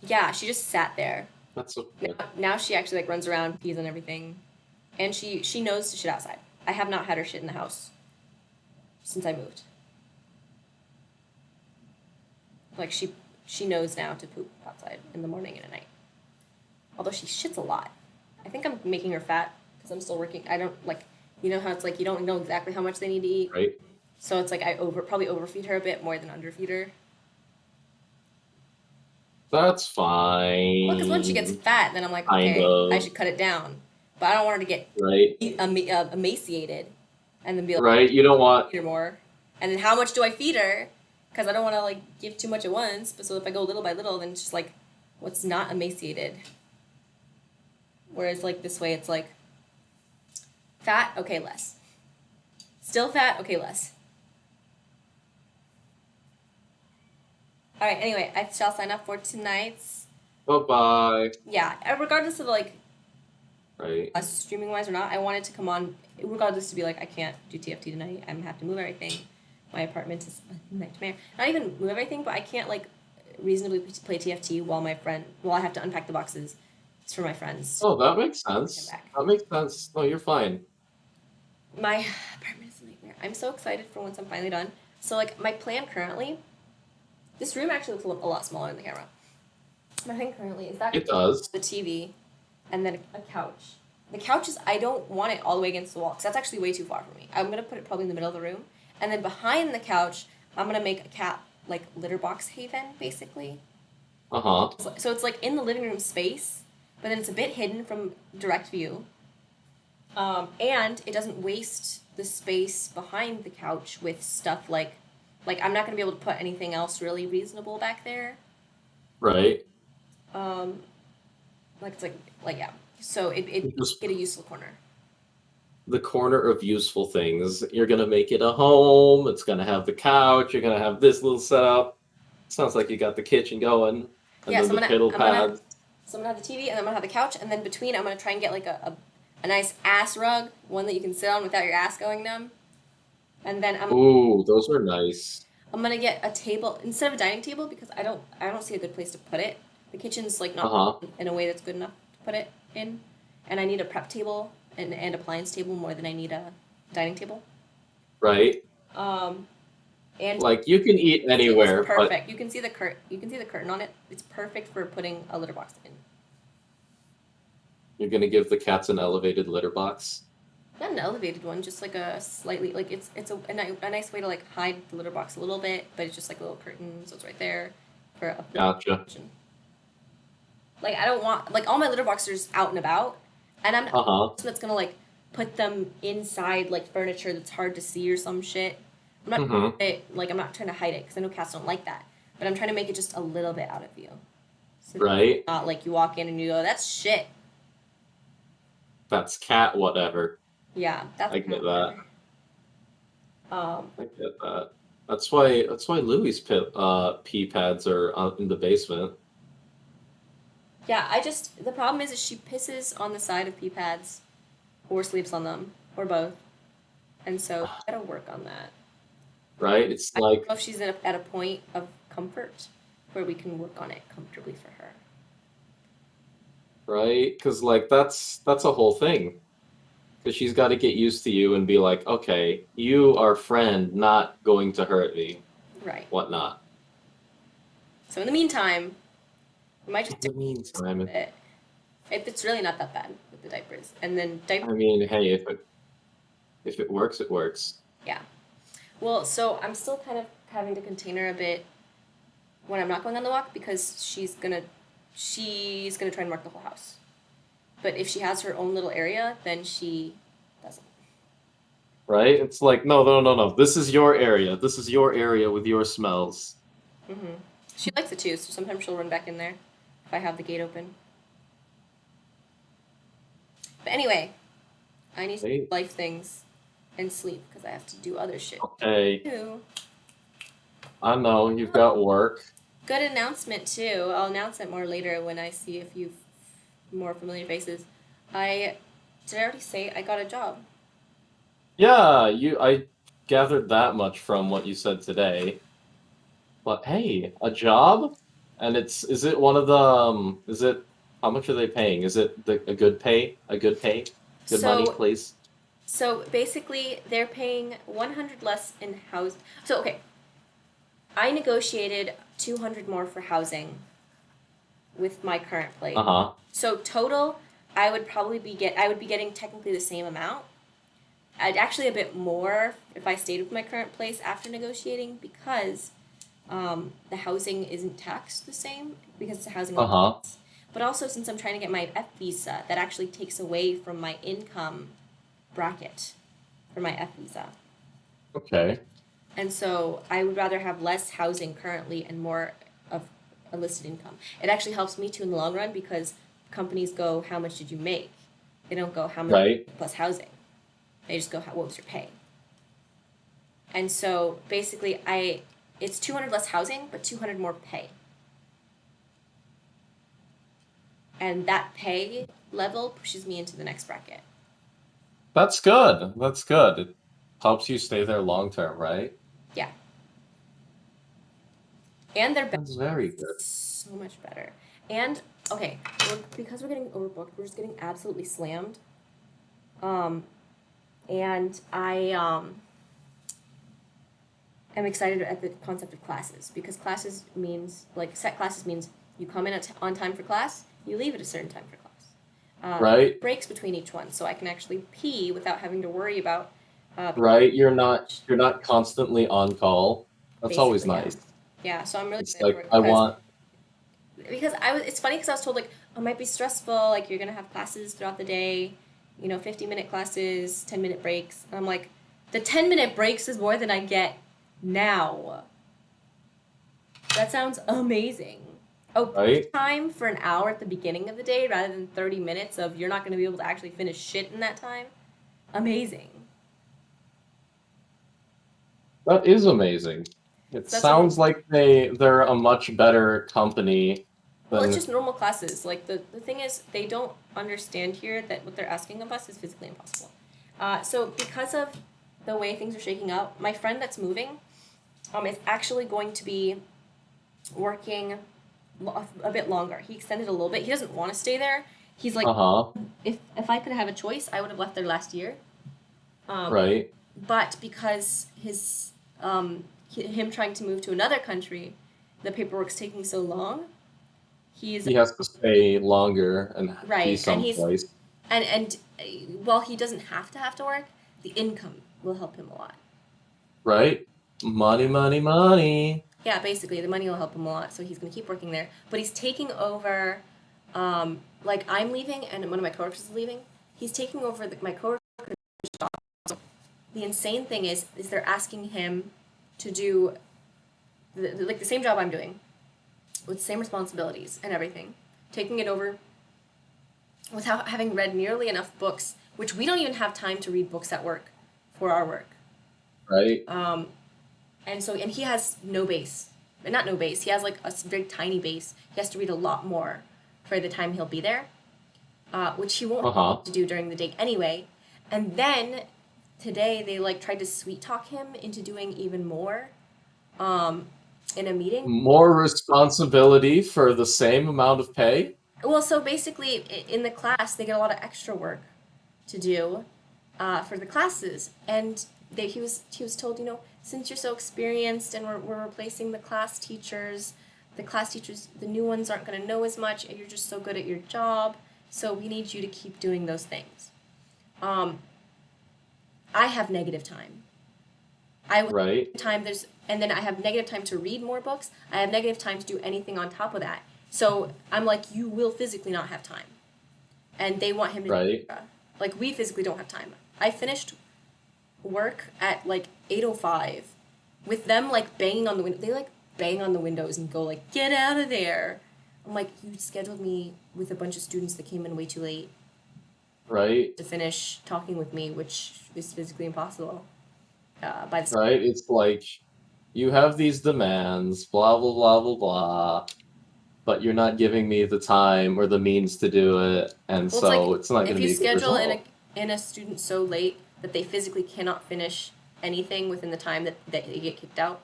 Yeah, she just sat there. That's okay. Now she actually like runs around, pees and everything, and she knows to shit outside. I have not had her shit in the house since I moved. Like she knows now to poop outside in the morning and at night. Although she shits a lot. I think I'm making her fat because I'm still working. I don't like you know how it's like you don't know exactly how much they need to eat. Right? So it's like I probably overfeed her a bit more than underfeed her. That's fine. Well, because once she gets fat, then I'm like, Kind okay, I of. should cut it down. But I don't want her to get Right? emaciated, and then be like, Right? You don't want feed her more. And then how much do I feed her? Because I don't want to like give too much at once. But so if I go little by little, then it's just like, what's not emaciated? Whereas like this way, it's like fat, okay, less. Still fat, okay, less. All right. Anyway, I shall sign up for tonight's. bye-bye. Yeah, regardless of like Right? us streaming wise or not, I wanted to come on regardless to be like I can't do TFT tonight. I'm gonna have to move everything. My apartment is a nightmare. Not even move everything, but I can't like reasonably play TFT while I have to unpack the boxes. It's for my friends. Oh, that makes Come sense. back. That makes sense. No, you're fine. My apartment is a nightmare. I'm so excited for once I'm finally done. So like my plan currently, this room actually looks a lot smaller in the camera. My plan currently is that It does. the TV, and then a couch. The couch is I don't want it all the way against the wall because that's actually way too far for me. I'm gonna put it probably in the middle of the room, and then behind the couch, I'm gonna make a cat like litter box haven basically. Uh-huh. So it's like in the living room space, but then it's a bit hidden from direct view. And it doesn't waste the space behind the couch with stuff like I'm not gonna be able to put anything else really reasonable back there. Right? Like it's like yeah. So it Just get a useful corner. the corner of useful things. You're gonna make it a home. It's gonna have the couch. You're gonna have this little setup. Sounds like you got the kitchen going, and Yeah, then so the piddle I'm gonna pads. so I'm gonna have the TV and I'm gonna have the couch and then between I'm gonna try and get like a nice ass rug, one that you can sit on without your ass going numb. And then Ooh, those are nice. I'm gonna get a table instead of a dining table because I don't see a good place to put it. The kitchen's like not Uh-huh. in a way that's good enough to put it in, and I need a prep table and appliance table more than I need a dining table. Right? And Like you can eat table's anywhere, but perfect. You can see the curtain on it. It's perfect for putting a litter box in. you're gonna give the cats an elevated litter box. Not an elevated one, just like a slightly like it's a nice way to like hide the litter box a little bit, but it's just like a little curtain, so it's right there for a Gotcha. like I don't want like all my litter boxes out and about, and I'm not Uh-huh. the person that's gonna like put them inside like furniture that's hard to see or some shit. I'm not Mm-hmm. I'm not trying to hide it because I know cats don't like that, but I'm trying to make it just a little bit out of view. So Right? not like you walk in and you go, that's shit. That's cat whatever. Yeah, that's I get that. Um, I get that. That's why Louis pee pads are in the basement. yeah, the problem is she pisses on the side of pee pads, or sleeps on them, or both, and so I gotta work on that. Right? It's I like don't know if she's at a point of comfort where we can work on it comfortably for her. Right? Because like that's a whole thing. Because she's got to get used to you and be like, okay, you are friend, not going to hurt me, Right. whatnot. So in the meantime, we might just In the meantime, it. It's really not that bad with the diapers. And then I mean, hey, if it works, it works. yeah. Well, so I'm still kind of having to contain her a bit when I'm not going on the walk because she's gonna try and mark the whole house. But if she has her own little area, then she doesn't. Right? It's like, no, no, no, no. This is your area. This is your area with your smells. Mm-hmm. She likes it too, so sometimes she'll run back in there if I have the gate open. But anyway, I need to do Right? life things and sleep because I have to do other shit Okay, too. I know you've got work. Good announcement too. I'll announce it more later when I see a few more familiar faces. Did I already say I got a job? Yeah, I gathered that much from what you said today. But hey, a job? And is it one of the is it how much are they paying? Is it a good pay? A good pay? Good money, So please? so basically they're paying 100 less in house. So okay, I negotiated 200 more for housing with my current place. Uh-huh. So total, I would probably I would be getting technically the same amount. I'd actually a bit more if I stayed with my current place after negotiating because the housing isn't taxed the same because it's a housing Uh-huh. allowance. But also since I'm trying to get my F visa, that actually takes away from my income bracket for my F visa. Okay. And so I would rather have less housing currently and more of a listed income. It actually helps me too in the long run because companies go, how much did you make? They don't go, how much Right. plus housing. They just go, what was your pay? And so basically it's 200 less housing, but 200 more pay. And that pay level pushes me into the next bracket. That's good. That's good. It helps you stay there long term, right? Yeah. And their That's very good. so much better. And okay, because we're getting overbooked, we're just getting absolutely slammed. And I am excited at the concept of classes because classes means like set classes means you come in on time for class, you leave at a certain time for class. Right? Breaks between each one, so I can actually pee without having to worry about. Right? You're not constantly on call. That's always Basically, yeah. nice. Yeah, so I'm really It's excited for like it I want because it's funny because I was told like oh, it might be stressful, like you're gonna have classes throughout the day, 50-minute classes, 10-minute breaks. And I'm like, the 10-minute breaks is more than I get now. That sounds amazing. Oh, right? time for an hour at the beginning of the day rather than 30 minutes of you're not gonna be able to actually finish shit in that time. Amazing. That is amazing. It So that's what I'm sounds like they're a much better company Well, it's than just normal classes. Like the thing is, they don't understand here that what they're asking of us is physically impossible. So because of the way things are shaking out, my friend that's moving, is actually going to be working a bit longer. He extended a little bit. He doesn't want to stay there. He's like, uh-huh. if I could have a choice, I would have left there last year. Right? But because him trying to move to another country, the paperwork's taking so long. He's He has to stay longer and be right, and someplace. while he doesn't have to work, the income will help him a lot. Right? Money, money, money. Yeah, basically, the money will help him a lot, so he's gonna keep working there. But he's taking over, like I'm leaving and one of my coworkers is leaving. He's taking over my coworker's job. The insane thing is they're asking him to do like the same job I'm doing, with the same responsibilities and everything, taking it over without having read nearly enough books, which we don't even have time to read books at work for our work. Right? And he has no base. Not no base, he has like a very tiny base. He has to read a lot more for the time he'll be there, which he won't Uh-huh. have to do during the day anyway. And then today they like tried to sweet talk him into doing even more. in a meeting. More responsibility for the same amount of pay? Well, so basically, in the class, they get a lot of extra work to do for the classes, and he was told, since you're so experienced and we're replacing the class teachers, the new ones aren't going to know as much, and you're just so good at your job, so we need you to keep doing those things. Um, I have negative time. I would Right, time there's and then I have negative time to read more books. I have negative time to do anything on top of that. So I'm like, you will physically not have time, and they want him to do right, extra. Like we physically don't have time. I finished work at like 8:05, with them like banging on the window. They like bang on the windows and go like, get out of there. I'm like, you scheduled me with a bunch of students that came in way too late right, to finish talking with me, which is physically impossible. By the right. It's like you have these demands, blah, blah, blah, blah, blah, but you're not giving me the time or the means to do it, and Well, it's so like it's not going if to you be a good schedule result. in a student so late that they physically cannot finish anything within the time that they get kicked out.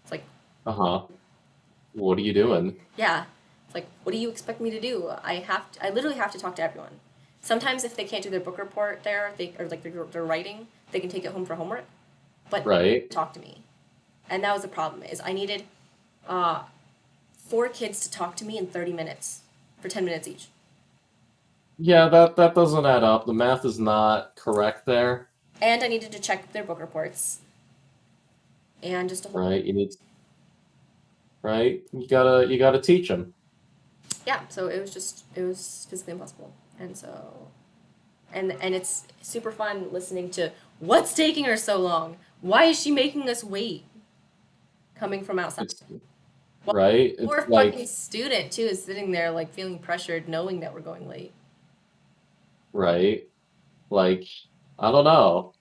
It's like, Uh huh. What are you doing? yeah, it's like, what do you expect me to do? I literally have to talk to everyone. Sometimes if they can't do their book report there, they or like their writing, they can take it home for homework. But Right? talk to me, and that was the problem. Is I needed uh, 4 kids to talk to me in 30 minutes for 10 minutes each. Yeah, that doesn't add up. The math is not correct there, And I needed to check their book reports and just a whole right? You need, right? You gotta teach them. yeah, so it was physically impossible. And so and it's super fun listening to what's taking her so long? Why is she making us wait? Coming from outside. It's While right. the It's poor fucking like student too is sitting there like feeling pressured knowing that we're going late. right. Like I don't know.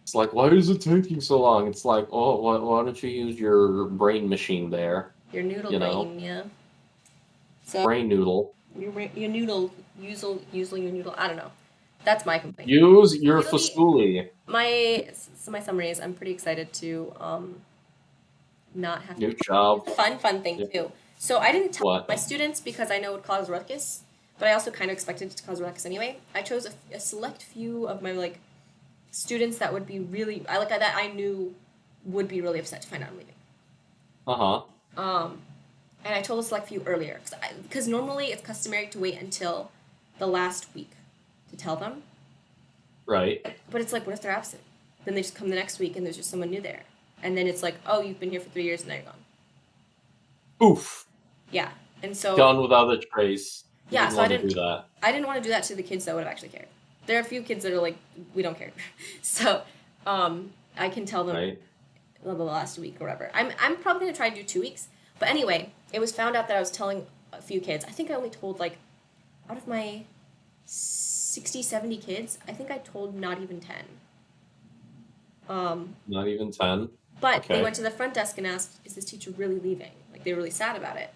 It's like why is it taking so long? It's like oh, why don't you use your brain machine there? Your noodle You know, brain, yeah. So brain noodle. your noodle using your noodle. I don't know. That's my complaint. Use your Really, fasuli. my summary is I'm pretty excited to not have to. New job. It's a fun thing Yeah. too. So I didn't tell What? my students because I know it would cause ruckus, but I also kind of expected it to cause ruckus anyway. I chose a select few of my like students that would be really I like that I knew would be really upset to find out I'm leaving. Uh huh. Um, and I told a select few earlier because normally it's customary to wait until the last week to tell them, Right. but it's like what if they're absent? Then they just come the next week and there's just someone new there, and then it's like oh you've been here for 3 years and now you're gone. Oof. Yeah, and so Gone without a trace. You yeah, didn't so I want to do didn't that. I didn't want to do that to the kids that would have actually cared. There are a few kids that are like, we don't care. So, I can tell them Right. the last week or whatever. I'm probably gonna try to do 2 weeks. But anyway, it was found out that I was telling a few kids. I think I only told like, out of my 60, 70 kids, I think I told not even 10. Um, Not even 10. but they Okay. went to the front desk and asked, is this teacher really leaving? Like they were really sad about it.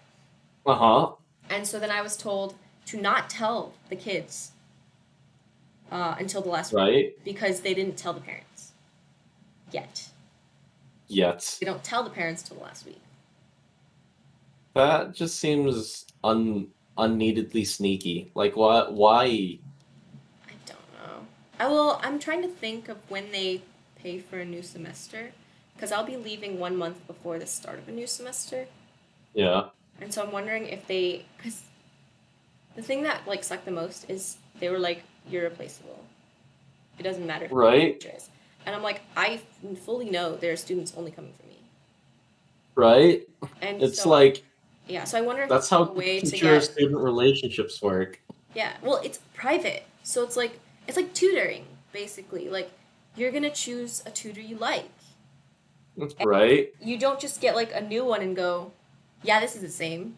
Uh huh. And so then I was told to not tell the kids until the last week Right. because they didn't tell the parents yet. Yet. They don't tell the parents till the last week. That just seems unneededly sneaky. Like what? Why? I don't know. I'm trying to think of when they pay for a new semester because I'll be leaving 1 month before the start of a new semester. Yeah. And so I'm wondering if they, because the thing that like sucked the most is they were like, you're replaceable. It doesn't matter who the Right. teacher is. And I'm like, I fully know there are students only coming for me. Right. And It's so like yeah, so I wonder if that's there's how a way to get teacher-student relationships work. yeah. Well, it's private, so it's like tutoring basically. Like you're gonna choose a tutor you like. And Right. you don't just get like a new one and go, yeah, this is the same.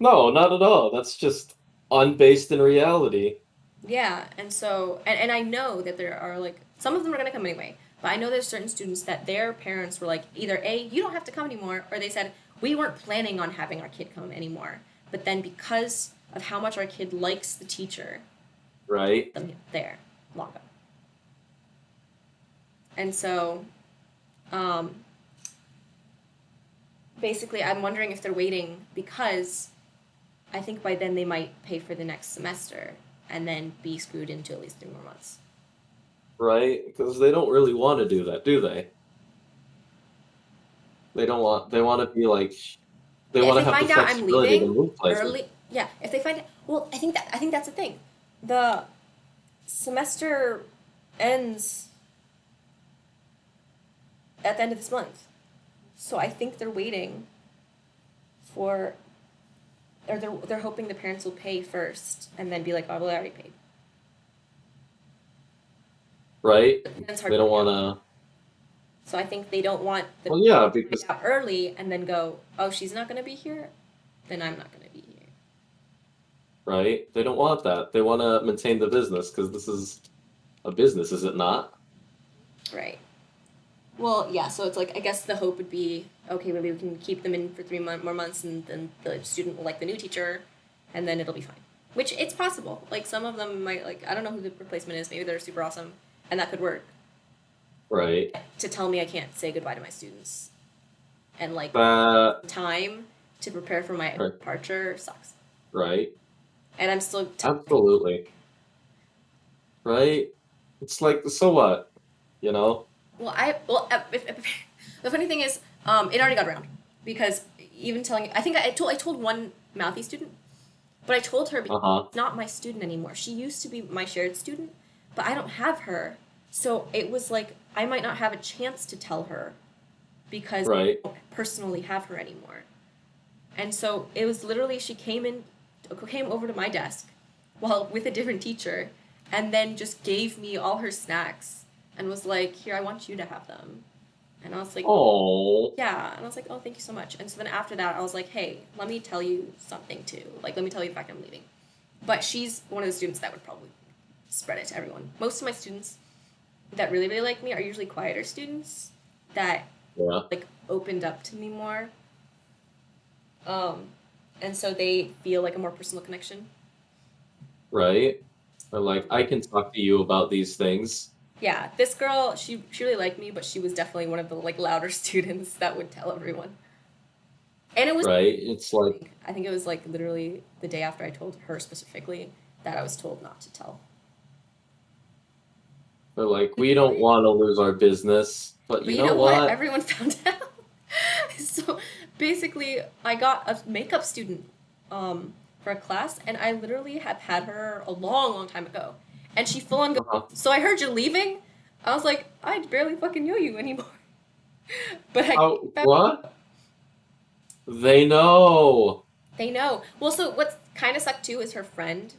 No, not at all. That's just unbased in reality. Yeah, and so and I know that there are like some of them are gonna come anyway, but I know there's certain students that their parents were like either A, you don't have to come anymore, or they said, we weren't planning on having our kid come anymore. But then because of how much our kid likes the teacher, Right. them there, longer. And so, um, basically, I'm wondering if they're waiting because I think by then they might pay for the next semester and then be screwed into at least 3 more months. Right? Because they don't really want to do that, do they? They don't want. They want to be like. They Yeah, if want to they have the find out I'm flexibility to leaving move places. early, yeah, if they find well, I think that's the thing. The semester ends at the end of this month. So I think they're waiting for or they're hoping the parents will pay first and then be like, "Oh, well, I already paid." Right? That's hard They to don't do. want to. So I think they don't want the Well, yeah, parents to because find out early and then go, "Oh, she's not going to be here, then I'm not going to be here." right, they don't want that. They want to maintain the business because this is a business, is it not? Right. Well, yeah, so it's like I guess the hope would be okay, maybe we can keep them in for more months, and then the student will like the new teacher, and then it'll be fine. Which it's possible. Like some of them might like I don't know who the replacement is. Maybe they're super awesome, and that could work. Right. To tell me I can't say goodbye to my students, and like That. time to prepare for my Right. departure sucks. Right. And I'm still Absolutely. Right. It's like, so what? You know? if the funny thing is, it already got around because even telling I think I told one mouthy student. But I told her because Uh huh. she's not my student anymore. She used to be my shared student, but I don't have her. So it was like I might not have a chance to tell her because I Right. don't personally have her anymore. And so it was literally she came over to my desk while with a different teacher and then just gave me all her snacks and was like, "Here, I want you to have them." And I was like, Oh. yeah, and I was like, "Oh, thank you so much." And so then after that, I was like, "Hey, let me tell you something too. Like, let me tell you the fact I'm leaving." But she's one of the students that would probably spread it to everyone. Most of my students that really, really like me are usually quieter students that Yeah. like opened up to me more. Um, and so they feel like a more personal connection. Right. Or like, I can talk to you about these things. Yeah, this girl, she really liked me, but she was definitely one of the like louder students that would tell everyone. And it was Right. It's like, I think it was like literally the day after I told her specifically that I was told not to tell. they're like, we don't want to lose our business, but But you you know know what? what? Everyone found out. So basically, I got a makeup student for a class, and I literally have had her a long, long time ago. And she full on goes, Uh-huh. "So I heard you're leaving?" I was like, "I barely fucking know you anymore." But I Oh, what? They know. they know. Well, so what's kind of sucked too is her friend,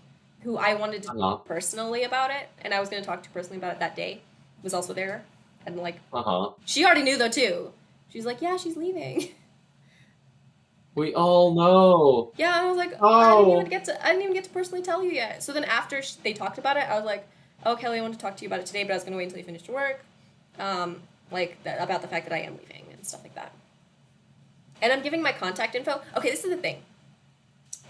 who I wanted to Uh-huh. talk personally about it, and I was going to talk to personally about it that day, was also there, and like Uh-huh. she already knew though too. She's like, "Yeah, she's leaving." We all know. Yeah, and I was like, Oh. I didn't even get to personally tell you yet. So then after they talked about it, I was like, "Oh, Kelly, I wanted to talk to you about it today, but I was going to wait until you finished your work, about the fact that I am leaving and stuff like that." And I'm giving my contact info. Okay, this is the thing.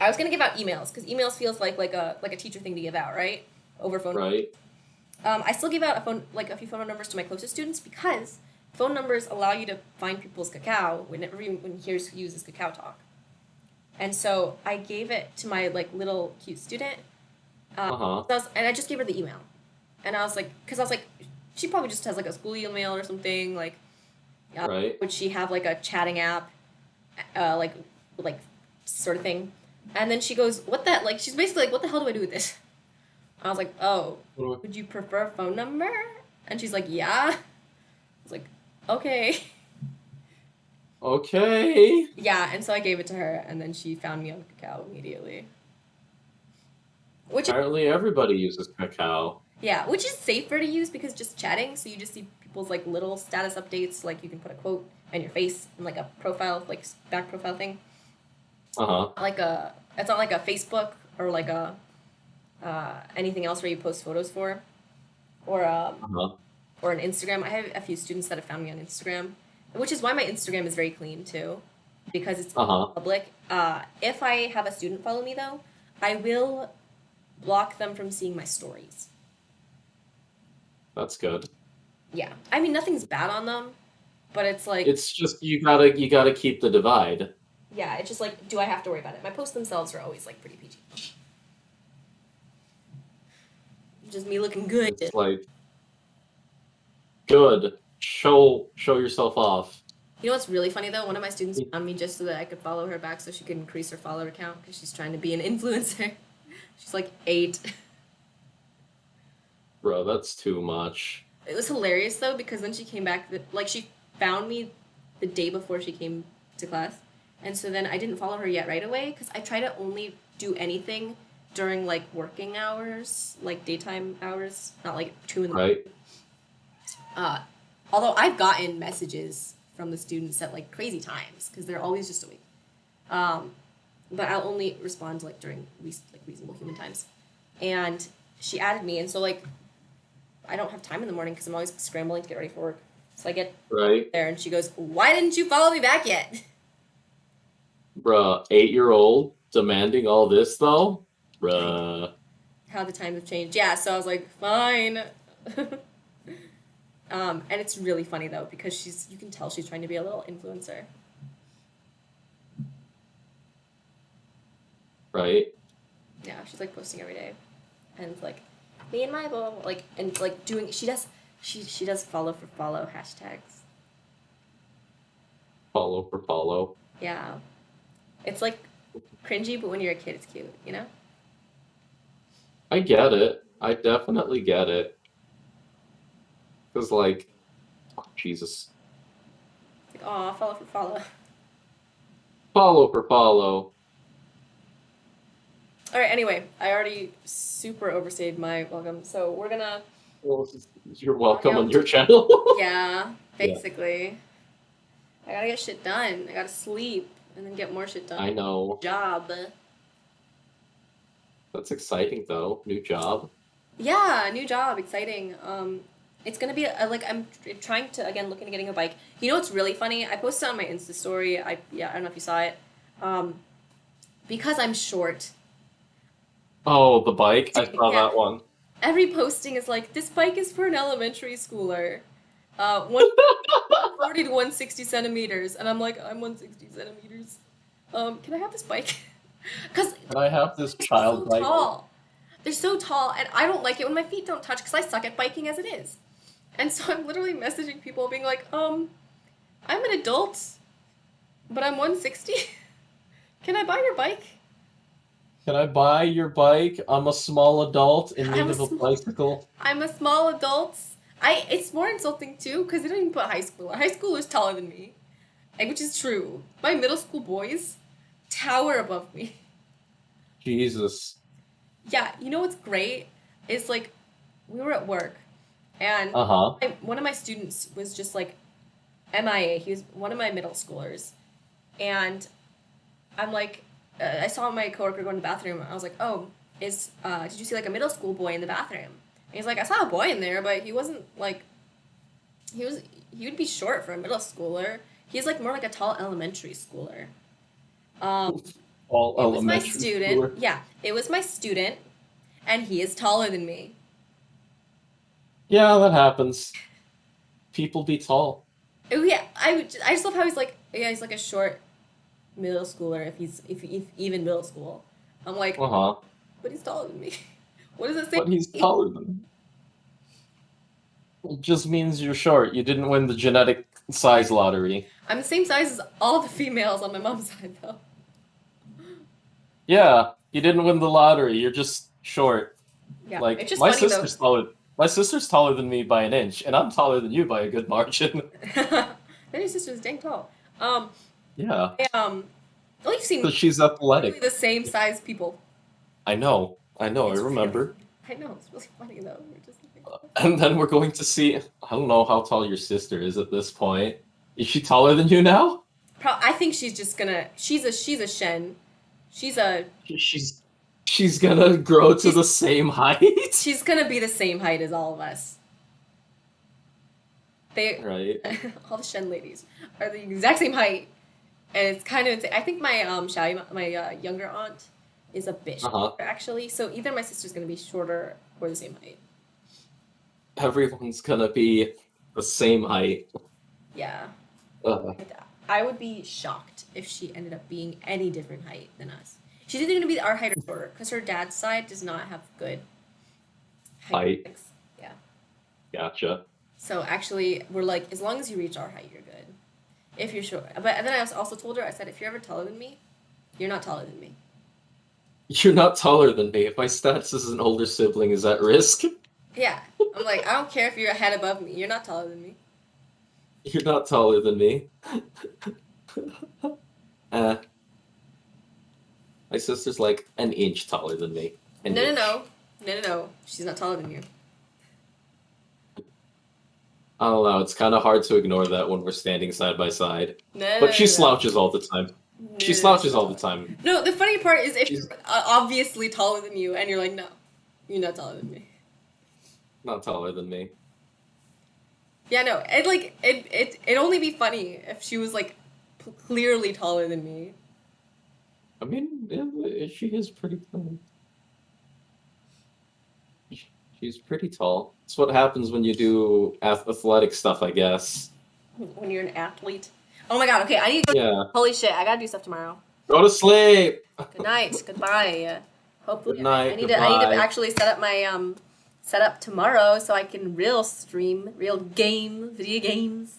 I was gonna give out emails because emails feels like a teacher thing to give out, right? Over phone. Right. I still give out a few phone numbers to my closest students because phone numbers allow you to find people's cacao whenever when here's who uses Cacao Talk. And so I gave it to my like little cute student, Uh-huh. and I just gave her the email, and I was like, because I was like, she probably just has like a school email or something. Like, Right. would she have like a chatting app, like sort of thing? And then she goes, "What the?" Like she's basically like, "What the hell do I do with this?" I was like, "Oh, would you prefer a phone number?" And she's like, "Yeah." I was like, "Okay." Okay. Yeah, and so I gave it to her, and then she found me on Kakao immediately. Which is, Apparently everybody uses Kakao. yeah, which is safer to use because just chatting, so you just see people's like little status updates, like you can put a quote and your face and like a profile, like back profile thing. Uh-huh. It's not like a Facebook or like a anything else where you post photos for, or Uh-huh. or an Instagram. I have a few students that have found me on Instagram, which is why my Instagram is very clean too, because it's Uh-huh. public. If I have a student follow me though, I will block them from seeing my stories. That's good. Yeah, I mean nothing's bad on them, But it's like, It's just you gotta keep the divide. yeah, it's just like, do I have to worry about it? My posts themselves are always like pretty PG. Just me looking good. It's like good. Show yourself off. You know what's really funny though? One of my students found me just so that I could follow her back so she could increase her follower count because she's trying to be an influencer. She's like 8. Bro, that's too much. It was hilarious though because then she came back. Like she found me the day before she came to class, and so then I didn't follow her yet right away because I try to only do anything during like working hours, like daytime hours, not like 2 in the Right? Uh, although I've gotten messages from the students at like crazy times because they're always just awake. But I'll only respond like during reasonable human times. And she added me, and so like I don't have time in the morning because I'm always scrambling to get ready for work. So I get Right? there, and she goes, "Why didn't you follow me back yet?" Bruh, 8-year-old demanding all this though? Bruh. How the times have changed. Yeah, so I was like, fine. And it's really funny though because you can tell she's trying to be a little influencer. Right? Yeah, she's like posting every day, and it's like me and my blah, blah, blah, like and like doing. She does follow for follow hashtags. Follow for follow. Yeah, it's like cringy, but when you're a kid, it's cute. You know? I get it. I definitely get it. Cause like, oh, Jesus. It's like, aw, follow for follow. Follow for follow. All right. Anyway, I already super overstayed my welcome, so we're gonna. Well, you're welcome on your channel. Yeah, basically. I gotta get shit done. I gotta sleep and then get more shit done. I know. Job. That's exciting though. New job. Yeah, new job, exciting. It's gonna be like I'm trying to again look into getting a bike. You know what's really funny? I posted on my Insta story. I don't know if you saw it. Because I'm short. Oh, the bike. I saw Yeah. that one. Every posting is like, this bike is for an elementary schooler. 140 to 160 centimeters, and I'm like, I'm 160 centimeters. Can I have this bike? Because Can I have this they're child so bike? tall. They're so tall, and I don't like it when my feet don't touch because I suck at biking as it is. And so I'm literally messaging people being like, I'm an adult, but I'm 160. Can I buy your bike? Can I buy your bike? I'm a small adult in need I'm a of a small- bicycle. I'm a small adult. It's more insulting too because they don't even put high schooler. High schooler's taller than me, which is true. My middle school boys tower above me. Jesus. Yeah, you know what's great is like we were at work and Uh-huh. one of my students was just like MIA. He was one of my middle schoolers, and I'm like, I saw my coworker go in the bathroom. I was like, oh, did you see like a middle school boy in the bathroom? And he's like, I saw a boy in there, but he wasn't like, he would be short for a middle schooler. He's like more like a tall elementary schooler. All It was my elementary student. schooler. Yeah, it was my student, and he is taller than me. Yeah, that happens. People be tall. Oh yeah, I just love how he's like, yeah, he's like a short middle schooler if even middle school. I'm like, Uh-huh. but he's taller than me. What does it say? But he's taller than It just means you're short. You didn't win the genetic size lottery. I'm the same size as all the females on my mom's side though. Yeah, you didn't win the lottery. You're just short. Yeah, Like it's just my funny sister's taller. My sister's taller than me by an inch, and I'm taller than you by a good margin. though. Then your sister's dang tall. Yeah, Well, you've seen because she's really athletic. the same size people. I know. I It's remember. I know it's really funny though. We're just like, And then we're going to see. I don't know how tall your sister is at this point. Is she taller than you now? I think she's just gonna. She's a Shen. She's gonna grow to the same height. She's gonna be the same height as all of us. They Right. all the Shen ladies are the exact same height, and it's kind of insane. I think my Xiaoyi, my younger aunt, is a bit Uh-huh. shorter actually. So either my sister's gonna be shorter or the same height. Everyone's gonna be the same height. Yeah, I would be shocked if she ended up being any different height than us. She's either gonna be our height or shorter, because her dad's side does not have good Height. genetics. Yeah. Gotcha. So actually, we're like, as long as you reach our height, you're good. If you're short, but then I also told her, I said, if you're ever taller than me, you're not taller than me. You're not taller than me. If my status as an older sibling is at risk, Yeah. I'm like, I don't care if you're a head above me. You're not taller than me. you're not taller than me. uh, my sister's like an inch taller than me. An No, no, inch. no, no, no, no. She's not taller than you. I don't know. It's kind of hard to ignore that when we're standing side by side. No, But she no, no. slouches all the time. No, She no, no, slouches she's all not the taller. time. No, the funny part is if She's- you're obviously taller than you, and you're like, no, you're not taller than me. Not taller than me. Yeah, no, it'd only be funny if she was like clearly taller than me. I mean, yeah, she is pretty tall. She's pretty tall. It's what happens when you do athletic stuff, I guess. When you're an athlete. Oh my god, okay, I need to go. Yeah. Holy shit, I gotta do stuff tomorrow. Go to sleep. Good night, goodbye. Hopefully, Good night, I need goodbye. to actually set up my setup tomorrow so I can real stream, video games.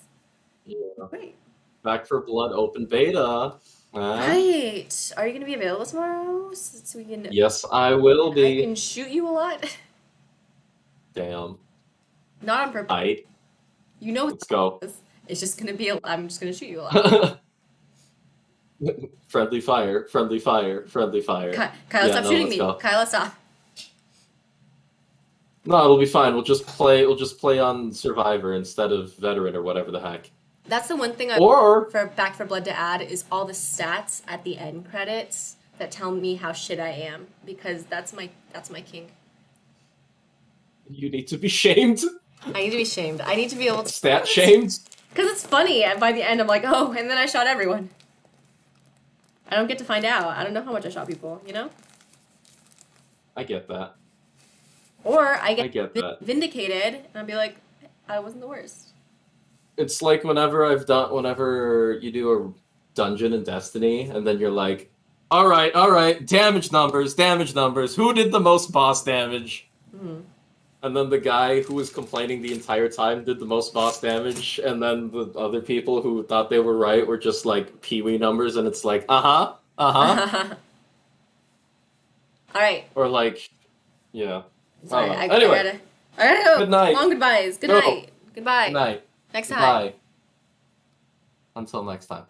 Yeah. Great. Back for Blood open beta. Right. Are you gonna be available tomorrow so we can? Yes, I will I be. can shoot you a lot. Damn. Not on purpose. Aight, You know let's go. it's just gonna be. I'm just gonna shoot you a lot. Friendly fire, friendly fire, friendly fire. Kyla, Yeah, stop no, shooting let's me. go. Kyla, stop. No, it'll be fine. We'll just play on Survivor instead of Veteran or whatever the heck. That's the one thing I Or for Back for Blood to add is all the stats at the end credits that tell me how shit I am, because that's my king. you need to be shamed. I need to be shamed. I need to be able to Stat shamed. because it's funny. And by the end, I'm like, oh, and then I shot everyone. I don't get to find out. I don't know how much I shot people. You know. I get that. Or I get, get that. vindicated, and I'll be like, I wasn't the worst. It's like whenever you do a dungeon in Destiny, and then you're like, all right, damage numbers. Who did the most boss damage? Mhm. And then the guy who was complaining the entire time did the most boss damage, and then the other people who thought they were right were just like peewee numbers, and it's like, uh-huh. All right. Or like, yeah. Sorry, I don't know. Anyway. I gotta go. Good night. Long goodbyes. Good Go. night. Goodbye. Good night. Next time. Goodbye. Until next time.